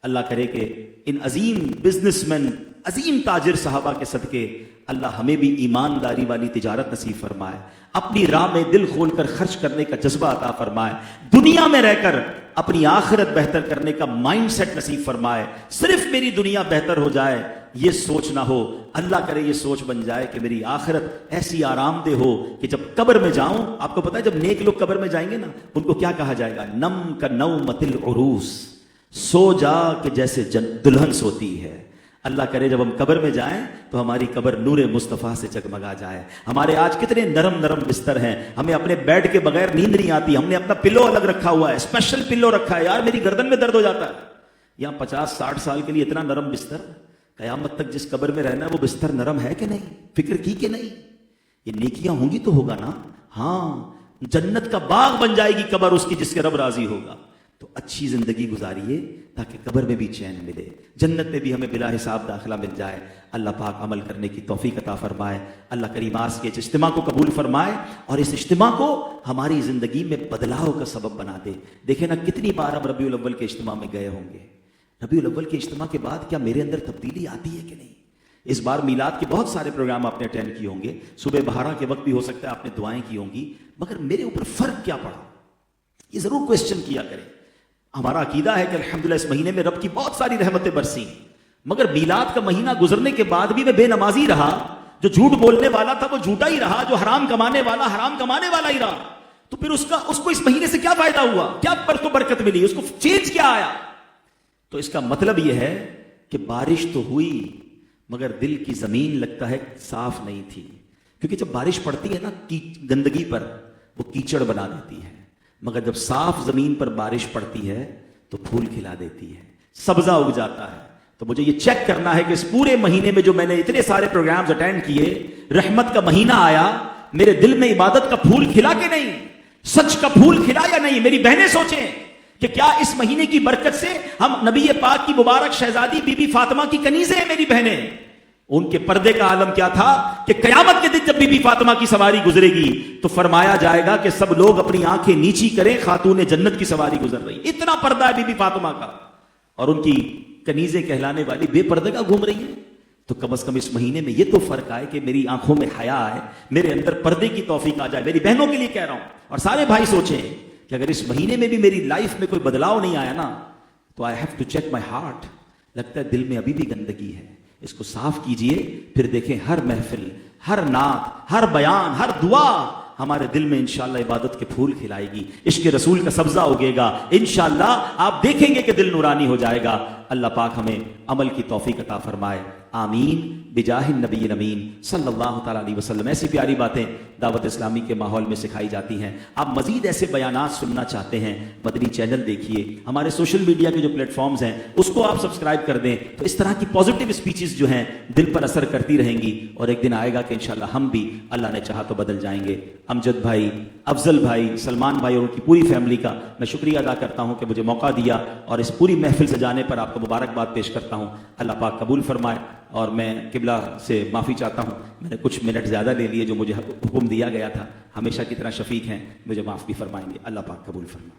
اللہ کرے کہ ان عظیم بزنس مین، عظیم تاجر صحابہ کے صدقے اللہ ہمیں بھی ایمانداری والی تجارت نصیب فرمائے، اپنی راہ میں دل کھول کر خرچ کرنے کا جذبہ عطا فرمائے، دنیا میں رہ کر اپنی آخرت بہتر کرنے کا مائنڈ سیٹ نصیب فرمائے. صرف میری دنیا بہتر ہو جائے یہ سوچ نہ ہو، اللہ کرے یہ سوچ بن جائے کہ میری آخرت ایسی آرام دہ ہو کہ جب قبر میں جاؤں. آپ کو پتا ہے جب نیک لوگ قبر میں جائیں گے نا، ان کو کیا کہا جائے گا؟ نم کا نومۃ العروس، سو جا کہ جیسے دلہن سوتی ہے. اللہ کرے جب ہم قبر میں جائیں تو ہماری قبر نور مصطفیٰ سے جگمگا جائے. ہمارے آج کتنے نرم نرم بستر ہیں، ہمیں اپنے بیڈ کے بغیر نیند نہیں آتی. ہم نے اپنا پلو الگ رکھا ہوا ہے، اسپیشل پلو رکھا ہے. یار میری گردن میں درد ہو جاتا ہے. یہاں 50-60 سال کے لیے اتنا نرم بستر، قیامت تک جس قبر میں رہنا ہے وہ بستر نرم ہے کہ نہیں؟ فکر کی کہ نہیں؟ یہ نیکیاں ہوں گی تو ہوگا نا. ہاں، جنت کا باغ بن جائے گی قبر اس کی جس کے رب راضی ہوگا. تو اچھی زندگی گزاریے تاکہ قبر میں بھی چین ملے، جنت میں بھی ہمیں بلا حساب داخلہ مل جائے. اللہ پاک عمل کرنے کی توفیق عطا فرمائے. اللہ کریم آج کے اس اجتماع کو قبول فرمائے اور اس اجتماع کو ہماری زندگی میں بدلاؤ کا سبب بنا دے. دیکھیں نا کتنی بار ہم ربیع الاول کے اجتماع میں گئے ہوں گے. ربیع الاول کے اجتماع کے بعد کیا میرے اندر تبدیلی آتی ہے کہ نہیں؟ اس بار میلاد کے بہت سارے پروگرام آپ نے اٹینڈ کیے ہوں گے، صبح بہارا کے وقت بھی ہو سکتا ہے آپ نے دعائیں کی ہوں گی، مگر میرے اوپر فرق کیا پڑا؟ یہ ضرور کوسچن کیا کریں. ہمارا عقیدہ ہے کہ الحمدللہ اس مہینے میں رب کی بہت ساری رحمتیں برسیں، مگر میلاد کا مہینہ گزرنے کے بعد بھی میں بے نمازی رہا. جو جھوٹ بولنے والا تھا وہ جھوٹا ہی رہا، جو حرام کمانے والا ہی رہا. تو پھر اس کو اس مہینے سے کیا فائدہ ہوا؟ کیا پر کو برکت ملی؟ اس کو چینج کیا آیا؟ تو اس کا مطلب یہ ہے کہ بارش تو ہوئی مگر دل کی زمین لگتا ہے صاف نہیں تھی. کیونکہ جب بارش پڑتی ہے نا گندگی پر، وہ کیچڑ بنا دیتی ہے، مگر جب صاف زمین پر بارش پڑتی ہے تو پھول کھلا دیتی ہے، سبزہ اگ جاتا ہے. تو مجھے یہ چیک کرنا ہے کہ اس پورے مہینے میں جو میں نے اتنے سارے پروگرامز اٹینڈ کیے، رحمت کا مہینہ آیا، میرے دل میں عبادت کا پھول کھلا کہ نہیں؟ سچ کا پھول کھلا یا نہیں؟ میری بہنیں سوچیں کہ کیا اس مہینے کی برکت سے ہم نبی پاک کی مبارک شہزادی بی بی فاطمہ کی کنیزیں ہیں. میری بہنیں، ان کے پردے کا عالم کیا تھا کہ قیامت کے دن جب بی بی فاطمہ کی سواری گزرے گی تو فرمایا جائے گا کہ سب لوگ اپنی آنکھیں نیچی کریں، خاتون جنت کی سواری گزر رہی. اتنا پردہ ہے بی بی فاطمہ کا، اور ان کی کنیزیں کہلانے والی بے پردے کا گھوم رہی ہیں. تو کم از کم اس مہینے میں یہ تو فرق آئے کہ میری آنکھوں میں حیا آئے، میرے اندر پردے کی توفیق آ جائے. میری بہنوں کے لیے کہہ رہا ہوں، اور سارے بھائی سوچیں کہ اگر اس مہینے میں بھی میری لائف میں کوئی بدلاؤ نہیں آیا نا تو I have to check my heart. لگتا ہے دل میں ابھی بھی گندگی ہے. اس کو صاف کیجئے، پھر دیکھیں ہر محفل، ہر نعت، ہر بیان، ہر دعا ہمارے دل میں انشاءاللہ عبادت کے پھول کھلائے گی، عشق رسول کا سبزہ اگے گا. انشاءاللہ آپ دیکھیں گے کہ دل نورانی ہو جائے گا. اللہ پاک ہمیں عمل کی توفیق عطا فرمائے. آمین بجاہ النبی الامین صلی اللہ تعالیٰ علیہ وسلم. ایسی پیاری باتیں دعوت اسلامی کے ماحول میں سکھائی جاتی ہیں. آپ مزید ایسے بیانات سننا چاہتے ہیں، مدنی چینل دیکھیے، ہمارے سوشل میڈیا کے جو پلیٹ فارمز ہیں اس کو آپ سبسکرائب کر دیں. تو اس طرح کی پازیٹیو اسپیچز جو ہیں دل پر اثر کرتی رہیں گی، اور ایک دن آئے گا کہ انشاءاللہ ہم بھی اللہ نے چاہا تو بدل جائیں گے. امجد بھائی، افضل بھائی، سلمان بھائی اور ان کی پوری فیملی کا میں شکریہ ادا کرتا ہوں کہ مجھے موقع دیا، اور اس پوری محفل سجانے پر آپ کو مبارکباد پیش کرتا ہوں. اللہ پاک قبول فرمائے. اور میں قبلہ سے معافی چاہتا ہوں، میں نے کچھ منٹ زیادہ لے لیے جو مجھے حکم دیا گیا تھا. ہمیشہ کی طرح شفیق ہیں، مجھے معاف بھی فرمائیں گے. اللہ پاک قبول فرمائے.